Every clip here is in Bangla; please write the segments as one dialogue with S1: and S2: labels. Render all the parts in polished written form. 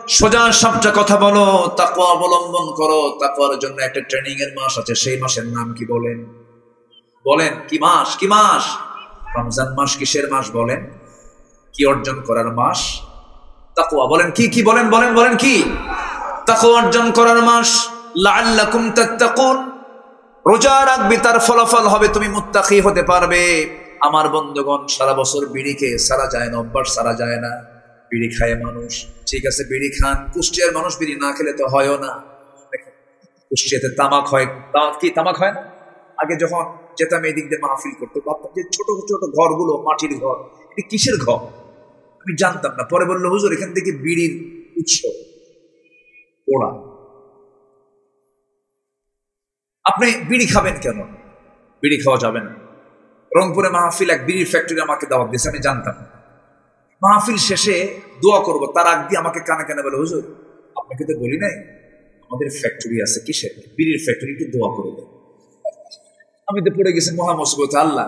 S1: সোজা সাপটা কথা বলো, তাকওয়া অবলম্বন করো। তাকওয়ার জন্য একটা ট্রেনিং এর মাস আছে, সেই মাসের নাম কি বলেন? বলেন কি মাস? কি মাস? রমজান মাস কিসের মাস বলেন? কি অর্জন করার মাস? তাকওয়া। বলেন কি? কি বলেন? বলেন বলেন কি? তাকওয়া অর্জন করার মাস। লাআল্লাকুম তাত্তাকুন। রোজা রাখবি, তার ফলাফল হবে তুমি মুত্তাকি হতে পারবে। আমার বন্ধুগণ, সারা বছর বিড়ি খেয়ে সারা যায় না, অভ্যাস সারা যায় না। বিড়ি খায় মানুষ, ঠিক আছে, বিড়ি খান। কুষ্টিয়ার মানুষ বিড়ি না খেলে তো হয়ও না। কুষ্টিয়াতে তামাক হয়, কি তামাক হয় না? আগে যখন যেতাম এই দিক দিয়ে মাহফিল করতো, ভাবতাম যে ছোট ছোট ঘরগুলো মাটির ঘর, এটা কিসের ঘর আমি জানতাম না। পরে বললো, হুজুর এখান থেকে বিড়ির উৎস পোড়া। আপনি বিড়ি খাবেন কেন? বিড়ি খাওয়া যাবে না। রংপুরে মাহফিল, এক বিড়ির ফ্যাক্টরি আমাকে দাওয়াত দিয়েছে, আমি জানতাম। মাহফিল শেষে দোয়া করব, তার আগ দিয়ে আমাকে কানে কানে বলে, হুজুর আপনাকে তো বলি নাই আমাদের ফ্যাক্টরি আছে, কিসের? বিড়ির ফ্যাক্টরি, একটু দোয়া করে দেন। আমি তো পড়ে গেছি মহা মুসিবতে। আল্লাহ,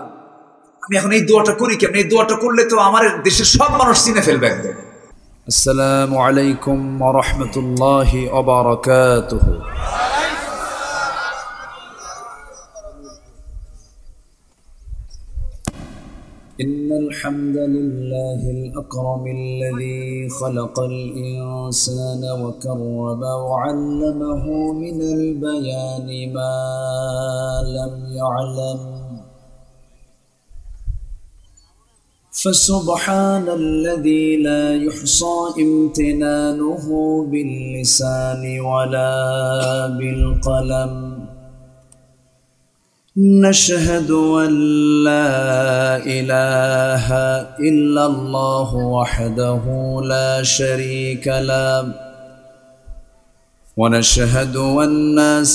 S1: আমি এখন এই দোয়াটা করি কেমন? এই দোয়াটা করলে তো আমার দেশের সব মানুষ চিনে ফেলবে একদম। আসসালামু আলাইকুম ওয়া রাহমাতুল্লাহি ওয়া বারাকাতুহু। إن الحمد لله الأكرم الذي خلق الإنسان وكرم وعلمه من البيان ما لم يعلم، فسبحان الذي لا يحصى امتنانه باللسان ولا بالقلم. نشهد أن لا إله إلا الله وحده لا شريك له، ونشهد أن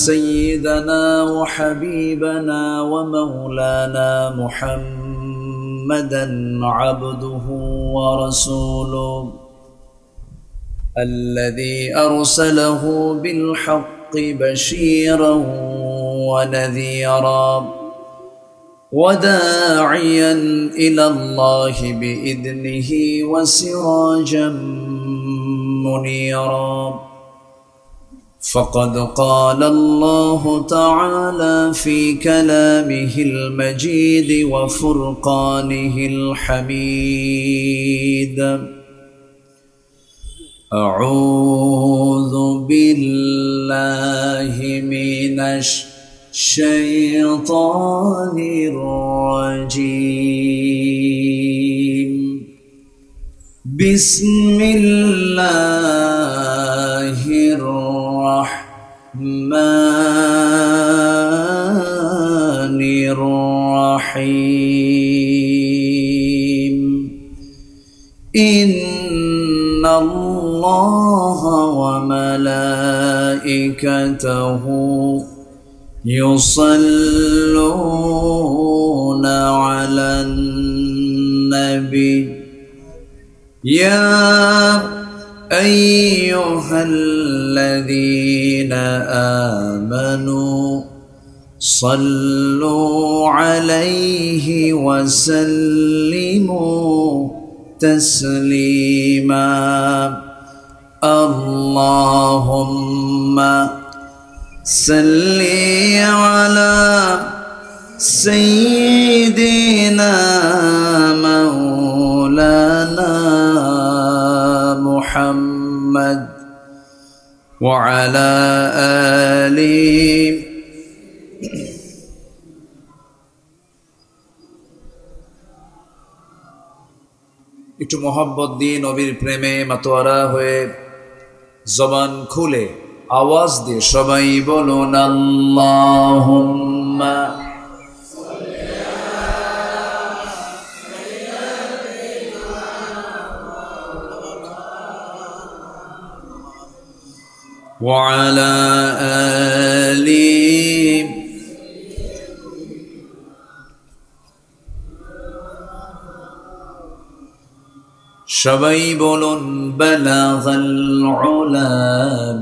S1: سيدنا وحبيبنا ومولانا محمدا عبده ورسوله الذي أرسله بالحق بشيرا ونذيرا وداعيا إلى الله بإذنه وسراجا منيرا. فقد قال الله تعالى في كلامه المجيد وفرقانه الحميد: أعوذ بالله من الشيطان الرجيم. بسم الله الرحمن الرحيم. إن الله وملائكته يصلون على النبي يا أيها الذين آمنوا صلوا عليه وسلموا تسليما. اللهم صل على سيدنا مولانا محمد وعلى آله একটু মোহাব্বত দিয়ে নবীর প্রেমে মাতোয়ারা হয়ে জবান খুলে আওয়াজ দিয়ে সবাই বলুন আল্লাহুম্মা ওয়া আলা আলি। সবাই বলুন বালাগাল উলা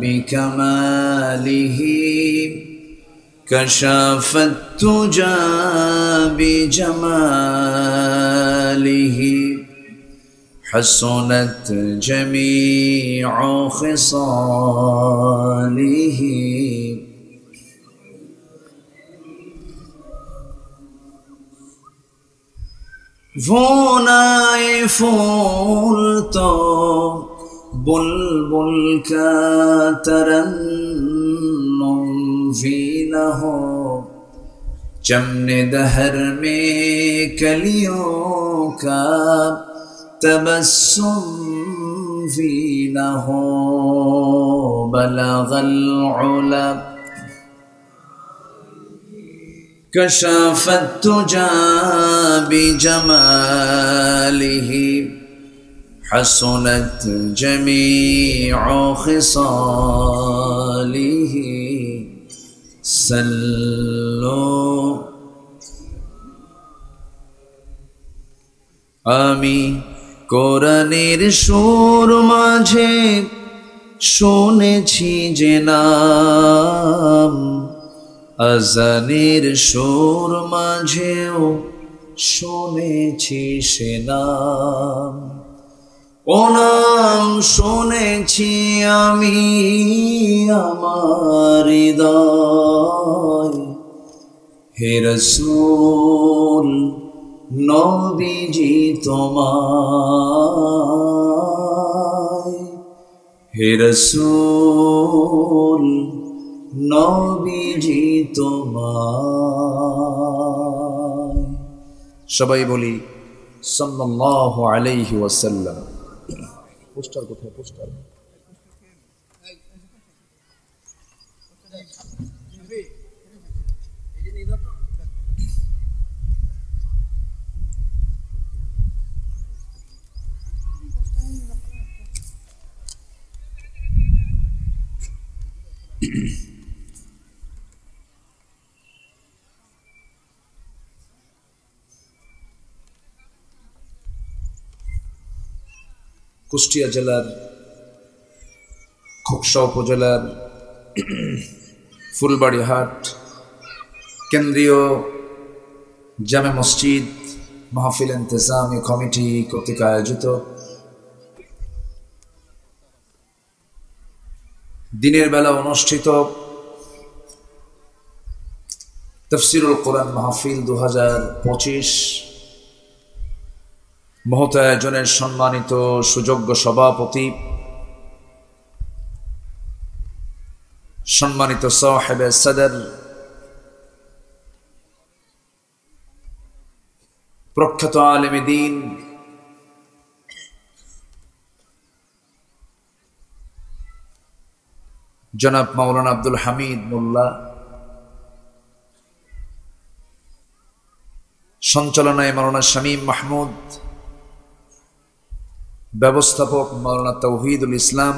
S1: বিকামালিহি কাশাফাত তুজা বিজামালিহি حسنت جميع خصاله वो नाए फूल तो बुलबुल का तरन्नुम भी न हो चमने दहर में कलियों का तबस्सुम भी न हो बलगल उला कशफत तुजा बिजमालिह हसनत जमीउ खिसालिह सल्लो आमी কোরআনের সুর মাঝে শুনেছি যে নাম আজানের সুর মাঝেও শুনেছি সে নাম ও নাম শুনেছি আমি আমার হৃদয় হে রাসূল নবীজি তোমায় হে রাসূল নবীজি তোমায় সবাই বলি সাল্লাল্লাহু আলাইহি ওয়াসাল্লাম পোস্টার কোথায় পোস্টার কুষ্টিয়া জেলার খোকসা উপজেলার ফুলবাড়িহাট কেন্দ্রীয় জামে মসজিদ মাহফিল ইন্তেজামি কমিটি কর্তৃক আয়োজিত দিনের বেলা অনুষ্ঠিত তাফসীরুল কোরআন মাহফিল 2025 মহৎ আয়োজনের সম্মানিত সুযোগ্য সভাপতি সম্মানিত সাহেবে সদর প্রখ্যাত আলেমে দ্বীন জনাব মাওলানা আব্দুল হামিদ মোল্লা সঞ্চালনায় মাওলানা শামীম মাহমুদ ব্যবস্থাপক মাওলানা তাওহীদুল ইসলাম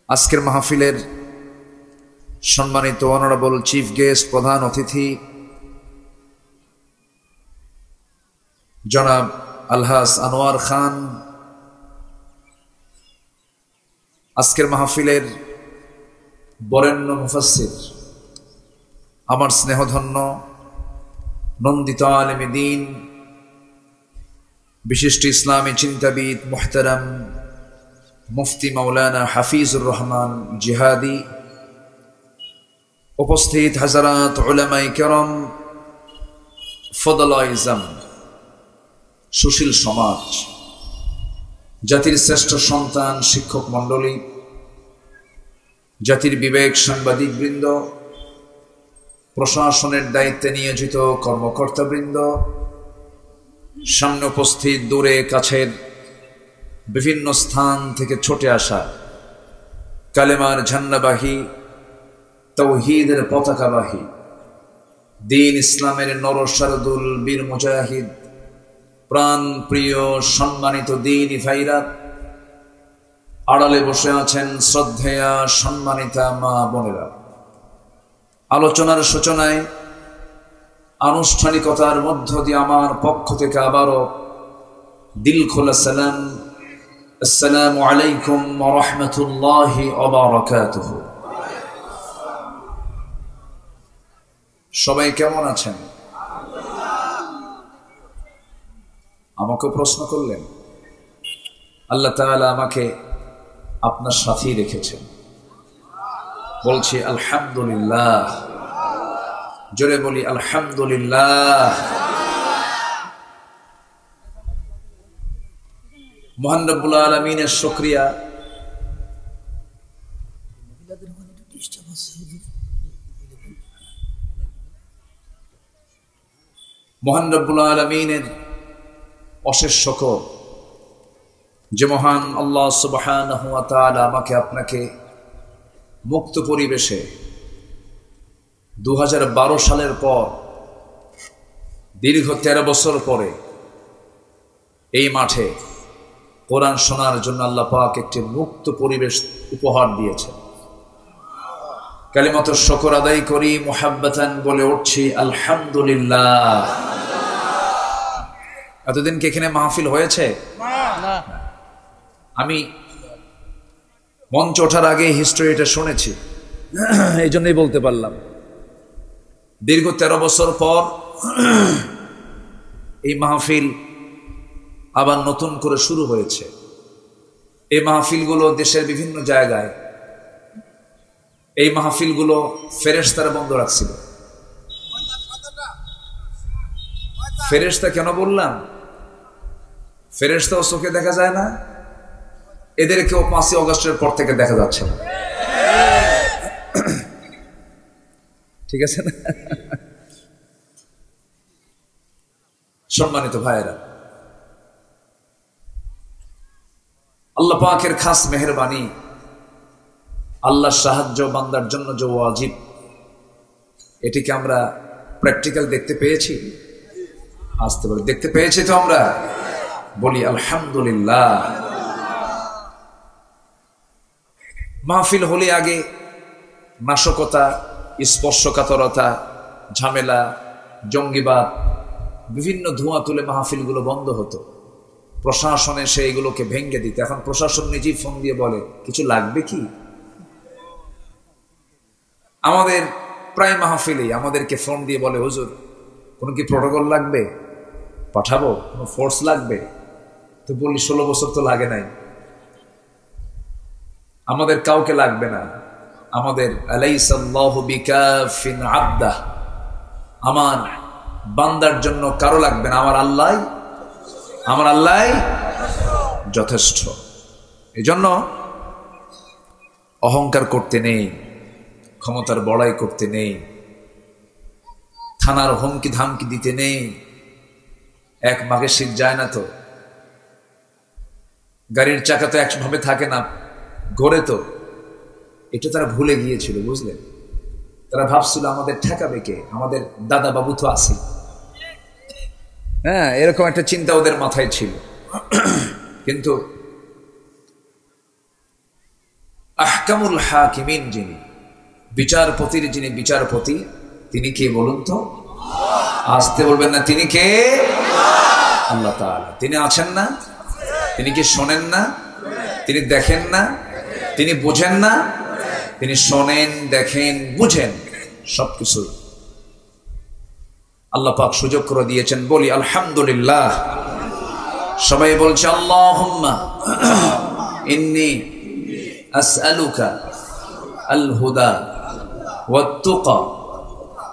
S1: আজকের মাহফিলের সম্মানিত অনারেবল চিফ গেস্ট প্রধান অতিথি জনাব আলহাজ আনোয়ার খান আজকের মাহফিলের বরেণ্য মুফাসসির আমার স্নেহধন্য নন্দিত আলেমে দ্বীন বিশিষ্ট ইসলামী চিন্তাবিদ মুহতারাম মুফতি মাওলানা হাফিজুর রহমান জিহাদি উপস্থিত হাজারাত উলামায়ে কেরাম ফদলায়ে ইজম সুশীল সমাজ জাতির শ্রেষ্ঠ সন্তান শিক্ষক মণ্ডলী জাতির বিবেক সাংবাদিকবৃন্দ প্রশাসনের দায়িত্বে নিয়োজিত কর্মকর্তাবৃন্দ সামনে উপস্থিত দূরে কাছের বিভিন্ন স্থান থেকে ছুটে আসা কালেমার ঝান্ডাবাহী তাওহীদের পতাকাবাহী দ্বীন ইসলামের নরসারদুল বীর মুজাহিদ প্রাণ প্রিয় সম্মানিত দ্বীনি ভাইরা আড়ালে বসে আছেন শ্রদ্ধেয়া সম্মানিতা মা বোনেরা আলোচনার সূচনায় আনুষ্ঠানিকতার মধ্য দিয়ে আমার পক্ষ থেকে আবারও দিল খোলা সালাম আসসালামু আলাইকুম ওয়া রাহমাতুল্লাহি ওয়া বারাকাতুহু সবাই কেমন আছেন আমাকে প্রশ্ন করলেন। আল্লাহ তাআলা আমাকে আপনার সাথেই রেখেছেন। বলছি আলহামদুলিল্লাহ, জোরে বলি আলহামদুলিল্লাহ। মহান রব্বুল আলামিনের শুকরিয়া। মহান রব্বুল আলামিনের অশেষ শুকর যে মহান আল্লাহ সুবহানাহু ওয়া তাআলা আমাকে আপনাকে মুক্ত পরিবেশে 2012 সালের পর দীর্ঘ 13 বছর পরে এই মাঠে কোরআন শোনার জন্য আল্লাহ পাক একটি মুক্ত পরিবেশ উপহার দিয়েছেন। কালিমাত শুকর আদায় করি, মুহাব্বাতান বলে উঠছি আলহামদুলিল্লাহ। এতদিন কি এখানে মাহফিল হয়েছে? না। আমি মঞ্চ ওঠার আগে হিস্ট্রিটা শুনেছি, এই জন্যই বলতে পারলাম। দীর্ঘ 13 বছর পর এই মাহফিল আবার নতুন করে শুরু হয়েছে। এই মাহফিলগুলো দেশের বিভিন্ন জায়গায়, এই মাহফিলগুলো ফেরেশতারা বন্ধ রাখছিল। ফেরেশতা কেন বললাম? ফেরেশতাও চোখে দেখা যায় না, এদেরকেও 5ই অগস্টের পর থেকে দেখা যাচ্ছে না। ঠিক আছে না? সম্মানিত ভাইয়েরা, আল্লাহ পাকের খাস মেহেরবানি, আল্লাহর সাহায্য বান্দার জন্য যে ওয়াজিব, এটিকে আমরা প্র্যাকটিক্যাল দেখতে পেয়েছি। আসতে বলে দেখতে পেয়েছি তো আমরা, বলি আলহামদুলিল্লাহ। মাহফিল হলে আগে নাশকতা, স্পর্শকাতরতা, ঝামেলা, জঙ্গিবাদ, বিভিন্ন ধোঁয়া তুলে মাহফিলগুলো বন্ধ হতো। প্রশাসনে সেইগুলোকে ভেঙে দিতে। এখন প্রশাসন নিজেই ফোন দিয়ে বলে কিছু লাগবে কি। আমাদের প্রায় মাহফিলেই আমাদেরকে ফোন দিয়ে বলে, হুজুর কোনো কি প্রোটোকল লাগবে, পাঠাবো, কোনো ফোর্স লাগবে? তো বলি 16 বছর তো লাগে নাই, আমাদের কাউকে লাগবে না। আমাদের আলাইসাল্লাহু বিকাফিন আবদাহ, আমার বান্দার জন্য কারো লাগবে না, আমার আল্লাহ যথেষ্ট। এজন্য অহংকার করতে নেই, ক্ষমতার বড়াই করতে নেই, থানার হুমকি ধামকি দিতে নেই। এক মাঘে শীত যায় না তো, গাড়ির চাকা তো একভাবে থাকে না, ঘোরে তো। এটা তারা ভুলে গিয়েছিল, বুঝলেন? তারা ভাবছিল আমাদের ঠেকাবে কে, আমাদের দাদা বাবু তো আছে। হ্যাঁ, এরকম একটা চিন্তা ওদের মাথায় ছিল। কিন্তু আহকামুল হাকিমিন, যিনি বিচারপতির যিনি বিচারপতি, তিনি কে বলুন তো? আসতে বলবেন না, তিনি কে? আল্লাহ তাআলা। তিনি আছেন না? তিনি কি শোনেন না? তিনি দেখেন না? তিনি বুঝেন না? তিনি শোনেন, দেখেন, বুঝেন সবকিছু। আল্লাহ পাক সুযোগ করে দিয়েছেন, বলি আলহামদুলিল্লাহ। সবাই বলছে আল্লাহুম্মা ইন্নী আসআলুকা আল হুদা ওয়াত তুকা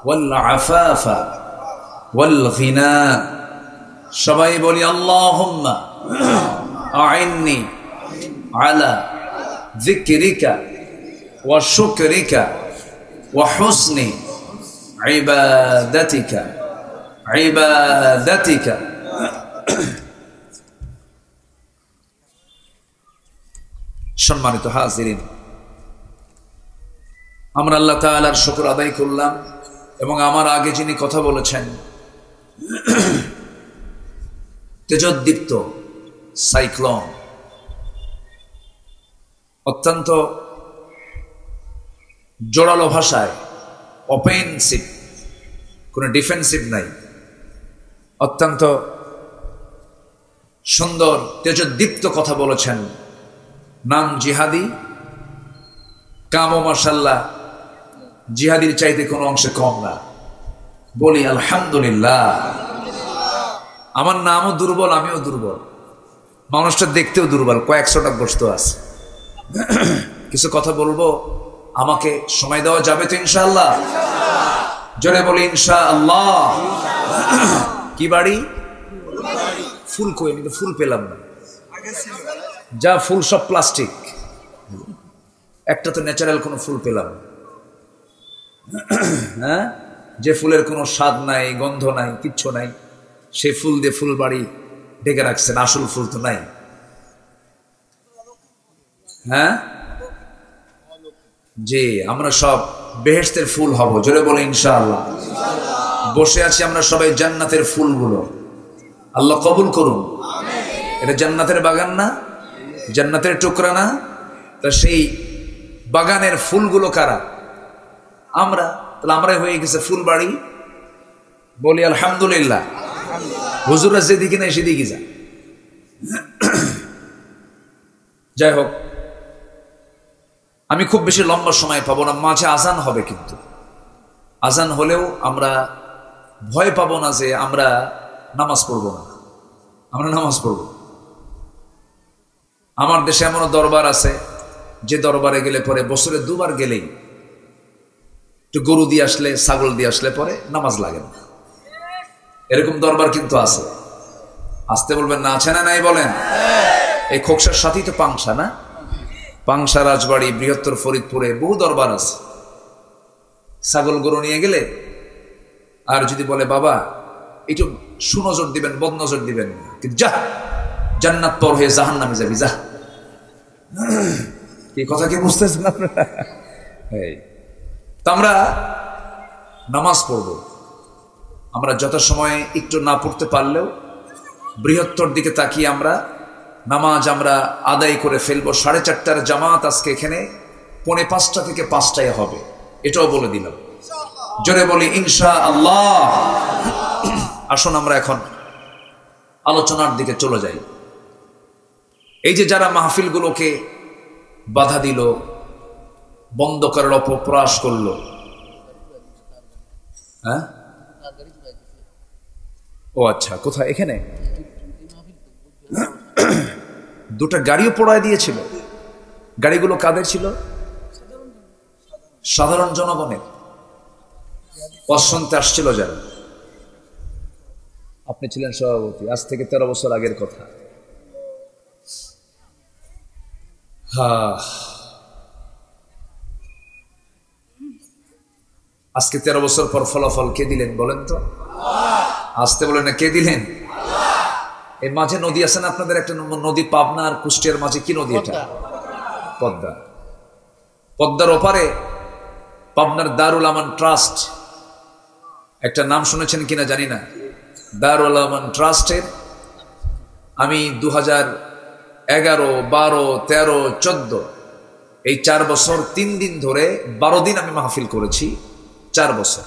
S1: ওয়াল আফাফা ওয়াল গিনা। সবাই বলি আল্লাহুম্মা আইন্নি আলা যিকরিকা ওয়া শুকরিকা ওয়া হুসনি ইবাদাতিকা। সম্মানিত হাজিরিন, আমরা আল্লাহ তাআলার শুকর আদায় করলাম। এবং আমার আগে যিনি কথা বলেছেন, তেজোদ্দীপ্ত সাইক্লোন, অত্যন্ত জোরালো ভাষায়, অফেন্সিভ, কোনো ডিফেন্সিভ নাই, অত্যন্ত সুন্দর তেজোদ্দীপ্ত কথা বলেছেন। নাম জিহাদি, কামও মাশাআল্লাহ জিহাদির চাইতে কোনো অংশে কম না। বলি আলহামদুলিল্লাহ। আমার নামও দুর্বল, আমিও দুর্বল, মানুষটা দেখতেও দুর্বল, কয়েকশোটা গোস্ত আছে। কিছু কথা বলবো, আমাকে সময় দেওয়া যাবে তো ইনশাআল্লাহ? জোরে বলি ইনশাআল্লাহ। কি বাড়ি? ফুল কই? আমি তো ফুল পেলাম না। যা ফুল সব প্লাস্টিক, একটা তো ন্যাচারাল কোনো ফুল পেলাম না। হ্যাঁ, যে ফুলের কোনো স্বাদ নাই, গন্ধ নাই, কিচ্ছু নাই, সেই ফুল দিয়ে ফুল বাড়ি ডেকে রাখছেন, আসল ফুল তো নাই। হ্যাঁ জি, আমরা সব বেহেশতের ফুল হব, জোরে বলে ইনশাআল্লাহ। বসে আছি আমরা সবাই জান্নাতের ফুলগুলো, আল্লাহ কবুল করুন। এটা জান্নাতের বাগান না, জান্নাতের টুকরা না? তা সেই বাগানের ফুলগুলো কারা? আমরা। তাহলে আমরাই হয়ে গেছে ফুল বাড়ি। বলি আলহামদুলিল্লাহ। হুজুররা যেদিকে নেই সেদিকে যা। যাই হোক, আমি খুব বেশি লম্বা সময় পাবো না, মাঝে আজান হবে, কিন্তু আজান হলেও আমরা ভয় পাবো না যে আমরা নামাজ পড়বো না, আমরা নামাজ পড়বো। আমার দেশে এমনও দরবার আছে, যে দরবারে গেলে পরে বছরে দুবার গেলেই একটু গরু দিয়ে আসলে, ছাগল দিয়ে আসলে পরে নামাজ লাগে না। এরকম দরবার কিন্তু আছে। আসতে বলবেন না, আছে না নাই বলেন? এই খোকসার সাথেই তো পাংশা, না? পাংশা, রাজবাড়ি, বৃহত্তর ফরিদপুরে বহু দরবার আছে। ছাগল গরু নিয়ে গেলে আর যদি বলে বাবা একটু সুনজর দিবেন, বদনজর দিবেন, কিন্তু যা জান্নাত পর হয়ে জাহান্নামে যাবি, যা। এই কথা কি বুঝতেছেন আপনারা? তা আমরা নামাজ পড়ব, আমরা যত সময় একটু না পড়তে পারলেও বৃহত্তর দিকে তাকিয়ে আমরা নামাজ আমরা আদায় করে ফেলবো। 4:30টার জামাত আজকে এখানে 4:45 থেকে 5টায় হবে, এটাও বলে দিলাম। জোরে বলি ইনশাআল্লাহ। আসুন আমরা এখন আলোচনার দিকে চলে যাই। এই যে যারা মাহফিলগুলোকে বাধা দিল, বন্ধ করার অপপ্রয়াস করলো, হ্যাঁ? ও আচ্ছা, কোথায়? এখানে দুটা গাড়িও পোড়ায় দিয়েছিল। গাড়িগুলো কাদের ছিল? সাধারণ জনগণের। শুনতে আসছিল যারা। আপনি ছিলেন সভাপতি, আজ থেকে 13 বছর আগের কথা। আজকে 13 বছর পর ফলাফল কে দিলেন বলেন তো? আসতে বলেন না, কে দিলেন? এই মাঝে নদী আছে না আপনাদের, একটা নদী, পাবনা আর কুষ্টিয়ার মাঝে, কি নদী এটা? পদ্মা। পদ্মার ওপারে পাবনার দারুল আমান ট্রাস্ট, একটা নাম শুনেছেন কিনা জানি না। দারুল আমান ট্রাস্টের আমি 2011, 12, 13, 14 এই 4 বছর 3 দিন ধরে 12 দিন আমি মাহফিল করেছি। 4 বছর।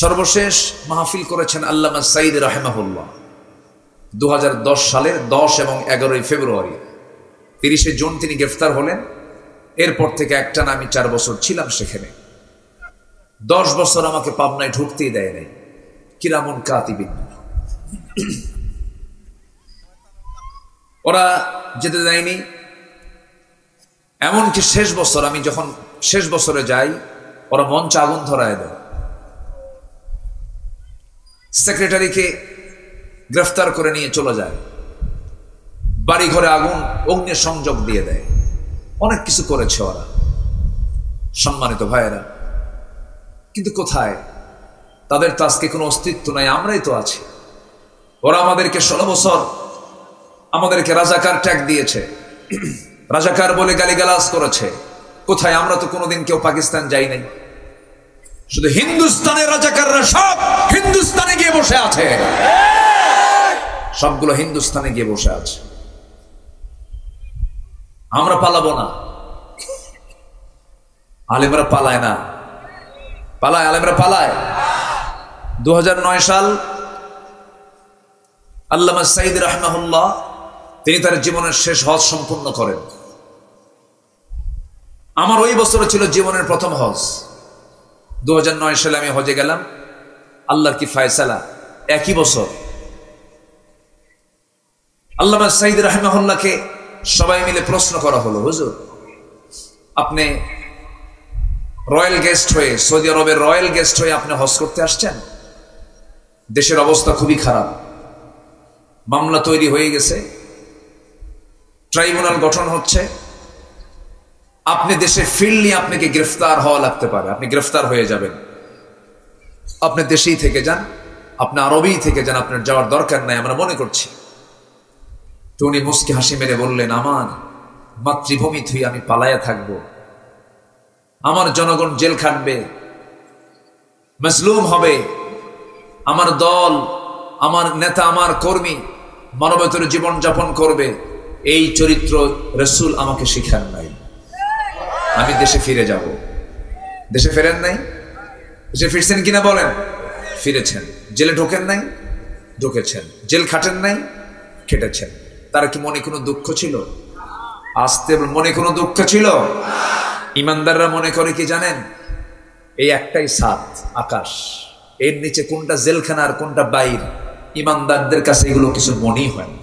S1: সর্বশেষ মাহফিল করেছেন আল্লামা সাঈদ রাহিমাহুল্লাহ 2010 সালের 10 এবং 11 ফেব্রুয়ারি। 30 জুন তিনি গ্রেফতার হলেন। এরপর থেকে একটানা আমি 4 বছর ছিলাম সেখানে। 10 বছর আমাকে পাবনায় ঢুকতেই দেয় নাই, কিরামুন কাতিবিন। ওরা যেতে দেয়নি। এমনকি শেষ বছর, আমি যখন শেষ বছরে যাই, ওরা মঞ্চে আগুন ধরায় দেয়। সেক্রেটারিকে গ্রেফতার করে নিয়ে চলে যায়। বাড়ি ঘরে আগুন, অগ্নি সংযোগ দিয়ে দেয়। অনেক কিছু করেছে ওরা, সম্মানিত ভাইয়েরা। কিন্তু কোথায়? তাদের তো আজকে কোনো অস্তিত্ব নাই, আমরাই তো আছি। ওরা আমাদেরকে 16 বছর আমাদেরকে রাজাকার ট্যাগ দিয়েছে, রাজাকার বলে গালিগালাজ করেছে। কোথায়? আমরা তো কোনোদিন কেউ পাকিস্তান যাই নাই। শুধু হিন্দুস্তানের রাজাকাররা সব হিন্দুস্তানে গিয়ে বসে আছে, সবগুলো হিন্দুস্তানে গিয়ে বসে আছে। আমরা পালাবো না। আলেমরা পালায় না, পালায়, আলেমরা পালায়। 2009 সাল আল্লামা সাঈদ রাহিমাহুল্লাহ তিনি তার জীবনের শেষ হজ সম্পূর্ণ করেন। আমার ওই বছরে ছিল জীবনের প্রথম হজ। 2009 সালে আমি হজে গেলাম। আল্লাহর কি ফায়সালা, একই বছর আল্লামা সাঈদ রাহিমাহুল্লাহকে সবাই মিলে প্রশ্ন করা হলো, হুজুর আপনি রয়্যাল গেস্ট হয়ে, সৌদি আরবের রয়্যাল গেস্ট হয়ে আপনি হজ করতে আসছেন, দেশের অবস্থা খুবই খারাপ, মামলা তৈরি হয়ে গেছে, ট্রাইব্যুনাল গঠন হচ্ছে, আপনি দেশে ফিরলে আপনাকে গ্রেফতার হওয়া লাগতে পারে, আপনি গ্রেফতার হয়ে যাবেন, আপনি দেশেই থেকে যান, আপনি আরবেই থেকে যান, আপনার যাওয়ার দরকার নাই, আমরা মনে করছি। তো উনি মুস্কি হাসি মেরে বললেন, আমার মাতৃভূমি থুই আমি পালায়া থাকব, আমার জনগণ জেল খাটবে, মজলুম হবে, আমার দল, আমার নেতা, আমার কর্মী মানবতার জীবন যাপন করবে, এই চরিত্র রাসূল আমাকে শিখান নাই, আমি দেশে ফিরে যাব। দেশে ফেরেন নাই? দেশে ফিরছেন কিনা বলেন? ফিরেছেন। জেলে ঢোকেন নাই? ঢুকেছেন। জেল খাটেন নাই? খেটেছেন। তার কি মনে কোনো দুঃখ ছিল? আসতে মনে কোনো দুঃখ ছিল? ইমানদাররা মনে করে কি জানেন, এই একটাই সাত আকাশ, এর নিচে কোনটা জেলখানা আর কোনটা বাইর, ইমানদারদের কাছে এগুলো কিছু মনেই হয় না।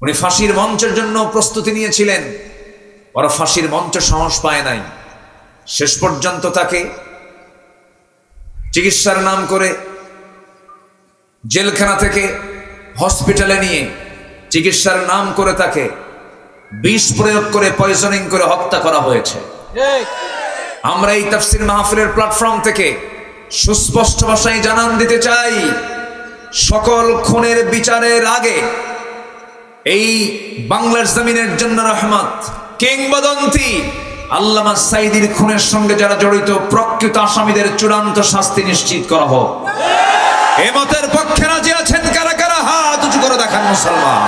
S1: উনি ফাঁসির মঞ্চের জন্য প্রস্তুতি নিয়েছিলেন, ওরা ফাঁসির মঞ্চ সাহস পায় নাই। শেষ পর্যন্ত তাকে চিকিৎসার নাম করে জেলখানা থেকে হসপিটালে নিয়ে চিকিৎসার নাম করে তাকে বিষ প্রয়োগ করে, পয়জনিং করে হত্যা করা হয়েছে। আমরা এই তাফসীর মাহফিলের প্ল্যাটফর্ম থেকে সুস্পষ্ট ভাষায় জানান দিতে চাই, সকল খুনের বিচারের আগে এই বাংলার জমিনের জন্য রহমত, কিংবদন্তি আল্লামা সাঈদীর খুনের সঙ্গে যারা জড়িত প্রকৃত আসামিদের চূড়ান্ত শাস্তি নিশ্চিত করা হোক। এই মতের পক্ষে রাজি আছেন কারা কারা? হাত উঁচু করে দেখান মুসলমান।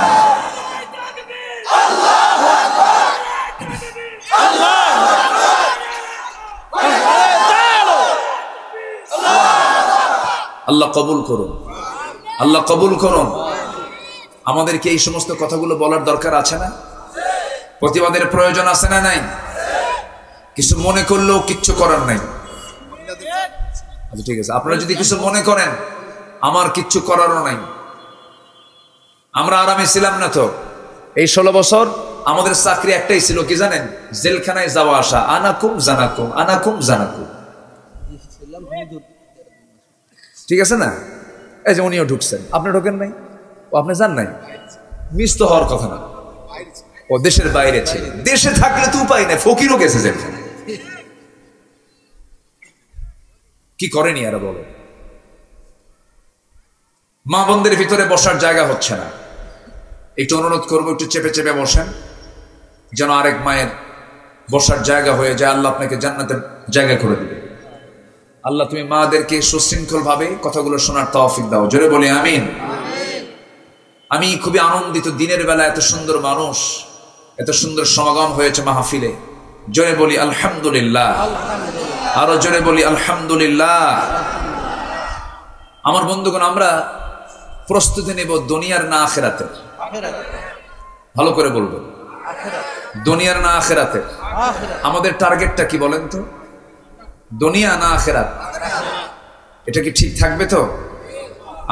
S1: আল্লাহ কবুল করুন, আল্লাহ কবুল করুন। আমাদেরকে এই সমস্ত কথাগুলো বলার দরকার আছে না? প্রতিবাদের প্রয়োজন আছে না নাই? কিছু মনে করলেও কিচ্ছু করার নাই। আচ্ছা ঠিক আছে, আপনারা যদি কিছু মনে করেন, আমার কিচ্ছু করারও নাই। আমরা আরামে ছিলাম না তো এই 16 বছর। আমাদের চাকরি একটাই ছিল, কি জানেন? জেলখানায় যাওয়া আসা, আনাকুম জানাকুম, আনাকুম জানাকুম। ঠিক আছে না? এই যে উনিও ঢুকছেন, আপনি ঢোকেন নাই, ও আপনি যান নাই, মিস তো হওয়ার কথা না। ও দেশের বাইরে ছিল, দেশে থাকলে তো উপায় নেই, ফকিরও গেছে জেলখানে। কি করেনি এরা বলো? মা বোনদের ভিতরে বসার জায়গা হচ্ছে না, একটু অনুরোধ করবো, একটু চেপে চেপে বসেন, যেন আরেক মায়ের বসার জায়গা হয়ে যায়। আল্লাহ আপনাকে জান্নাতের জায়গা করে দিবে। আল্লাহ তুমি মাদেরকে সুশৃঙ্খল ভাবে কথাগুলো শোনার তৌফিক দাও। জোরে বলি আমিন। আমি খুবই আনন্দিত, দিনের বেলা এত সুন্দর মানুষ, এত সুন্দর সমাগম হয়েছে মাহফিলে। জোরে বলি আলহামদুলিল্লাহ, আরো জোরে বলি আলহামদুলিল্লাহ। আমার বন্ধুগণ, আমরা প্রস্তুতি নেব দুনিয়ার না আখিরাতের। ভালো করে বলবো, দুনিয়ার না আখিরাতের। আমাদের টার্গেটটা কি বলেন তো? দুনিয়া না আখিরাত? এটা কি ঠিক থাকবে তো?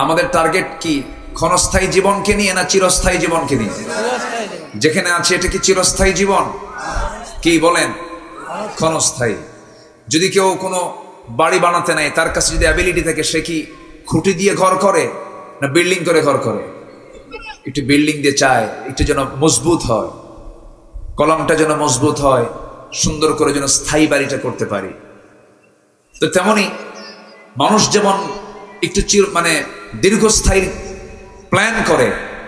S1: আমাদের টার্গেট কি ক্ষণস্থায়ী জীবনকে নিয়ে না চিরস্থায়ী জীবনকে নিয়ে? যেখানে আছে এটা কি চিরস্থায়ী জীবন? কি বলেন? ক্ষণস্থায়ী। যদি কেউ কোনো বাড়ি বানাতে নাই, তার কাছে যদি অ্যাবিলিটি থাকে, সে কি খুঁটি দিয়ে ঘর করে না বিল্ডিং করে ঘর করে? একটু বিল্ডিং দিয়ে চায় একটু যেন মজবুত হয়, কলমটা যেন মজবুত হয়, সুন্দর করে যেন স্থায়ী বাড়িটা করতে পারি। তো তেমনি মানুষ যেমন একটু দীর্ঘস্থায়ী প্ল্যান করে,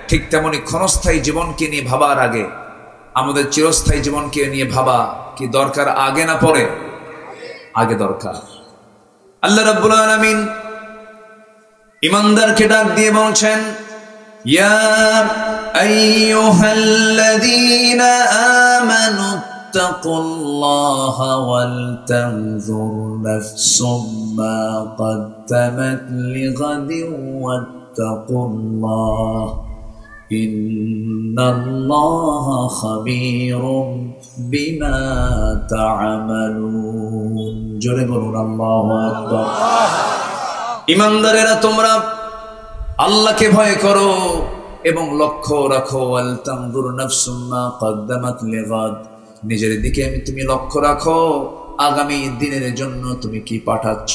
S1: ঠিক তেমনি ক্ষণস্থায়ী জীবনকে নিয়ে ভাবার আগে আমাদের চিরস্থায়ী জীবনকে নিয়ে ভাবা কি দরকার? আগে না পরে? আগে দরকার। আল্লাহ রাব্বুল আলামিন ইমানদারকে ডাক দিয়ে বলছেন, ইয়া আইয়ুহাল্লাযীনা আমানু তাকুল্লাহা ওয়াল তানজুর নাফসুম মা কদ্দামাত লিগাদিন ওয়াত্তাকুল্লাহ ইন্নাল্লাহা খাবীরুম বিমা তা'মালুন। জোরে বলুন আল্লাহু আকবার। ইমানদারেরা, তোমরা আল্লাহকে ভয় করো এবং লক্ষ্য রাখো, ওয়াল তানজুর নাফসুম মা কদ্দামাত লিগাদ, নিজের দিকে তুমি লক্ষ্য রাখো আগামী দিনের জন্য তুমি কি পাঠাচ্ছ,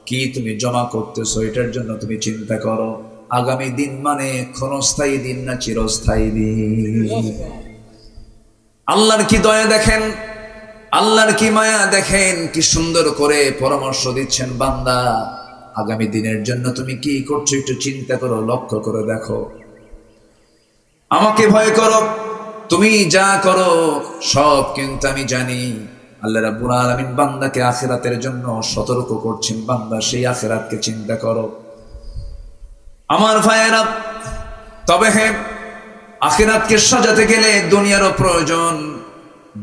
S1: কি তুমি জমা করতেছো, এটার জন্য তুমি চিন্তা করো। আগামী দিন মানে ক্ষণস্থায়ী দিন না চিরস্থায়ী দিন। আল্লাহর কি দয়া দেখেন, আল্লাহর কি মায়া দেখেন, কি সুন্দর করে পরামর্শ দিচ্ছেন, বান্দা আগামী দিনের জন্য তুমি কি করছো একটু চিন্তা করো, লক্ষ্য করে দেখো। আমাকে ভয় করো, তুমি যা করো সব কিন্তু আমি জানি। আল্লাহ রাব্বুল আলামিন বান্দাকে আখিরাতের জন্য সতর্ক করছেন, বান্দা সেই আখিরাতকে চিন্তা করো। আমার ভাইয়েরা, তবে হ্যাঁ, আখিরাতকে সাজাতে গেলে দুনিয়ারও প্রয়োজন।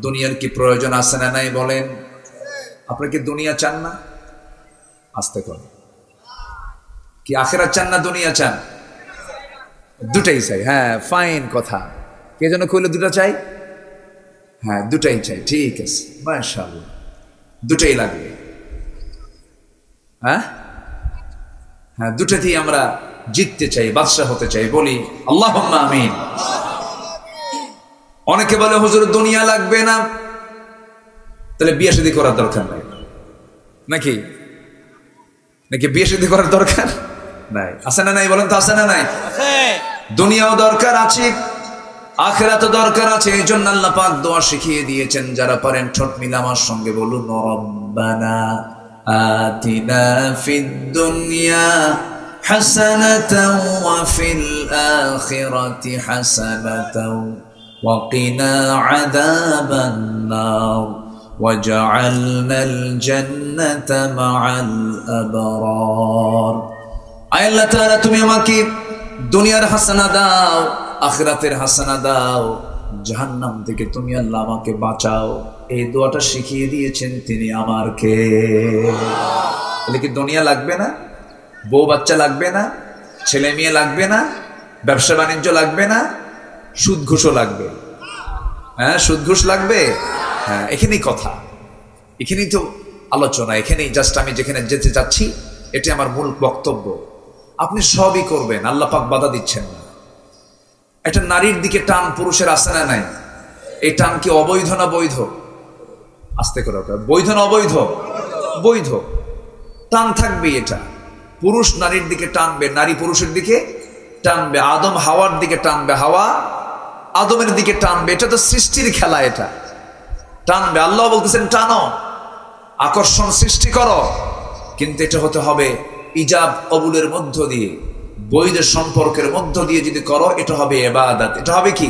S1: দুনিয়ার কি প্রয়োজন আছে না নাই বলেন? আপনারা কি দুনিয়া চান না? আস্তে করে, কি আখিরাত চান না দুনিয়া চান? দুটাই চাই। হ্যাঁ, ফাইন কথা। কে যেন কইলো দুটা চাই? হ্যাঁ, দুটাই চাই। ঠিক আছে, মাশাআল্লাহ, দুটাই লাগবে। হ্যাঁ হ্যাঁ, দুটাতেই আমরা জিততে চাই, বাদশা হতে চাই। বলি আল্লাহুম্মা আমিন। অনেকে বলে হুজুর দুনিয়া লাগবে না, তাহলে বিয়ে শাদী করার দরকার নাই নাকি? নাকি বিয়ে শাদী করার দরকার নাই? আছে না নাই বলেন তো? আছে না নাই? দুনিয়াও দরকার আছে, আখিরাতও দরকার আছে। এই জন্য আল্লাহ পাক দোয়া শিখিয়ে দিয়েছেন। যারা পারেন ঠোঁট মিলে আমার সঙ্গে বলুন, রব্বানা আতিনা ফিদ দুনিয়া হাসানাতাও ওয়া ফিল আখিরাতি হাসানাতাও ওয়া কিনা আযাবান নার ওয়াজআলনাল জান্নাতা মাআল আবরার। আল্লাহ তাআলা তুমি আমাকে দুনিয়ার হাসানা দাও, আখিরাতের হাসানা দাও, জাহান্নাম থেকে তুমি আল্লাহ আমাকে বাঁচাও। এই দোয়াটা শিখিয়ে দিয়েছেন তিনি আমার কে। বলে কি দুনিয়া লাগবে না? বউ বাচ্চা লাগবে না? ছেলে মেয়ে লাগবে না? ব্যবসা বাণিজ্য লাগবে না? সুদ ঘুষও লাগবে? হ্যাঁ, সুদ ঘুষ লাগবে। হ্যাঁ, এখানেই কথা, এখানেই তো আলোচনা, এখানেই জাস্ট আমি যেখানে যেতে চাচ্ছি এটি আমার মূল বক্তব্য। আপনি সবই করবেন, আল্লাহ পাক বাধা দিচ্ছেন না। একটা নারীর দিকে টান পুরুষের আছে না নাই? এই টান কি অবৈধ না বৈধ? আস্তে করে, বৈধ না অবৈধ? বৈধ। টান থাকবে, এটা পুরুষ নারীর দিকে টানবে, নারী পুরুষের দিকে টানবে, আদম হাওয়ার দিকে টানবে, হাওয়া আদমের দিকে টানবে। এটা তো সৃষ্টির খেলা, এটা টানবে। আল্লাহ বলতেছেন টানো, আকর্ষণ সৃষ্টি করো, কিন্তু এটা হতে হবে ইজাব কবুলের মধ্য দিয়ে, বৈধ সম্পর্কের মধ্য দিয়ে যদি করো, এটা হবে ইবাদত। এটা হবে কি?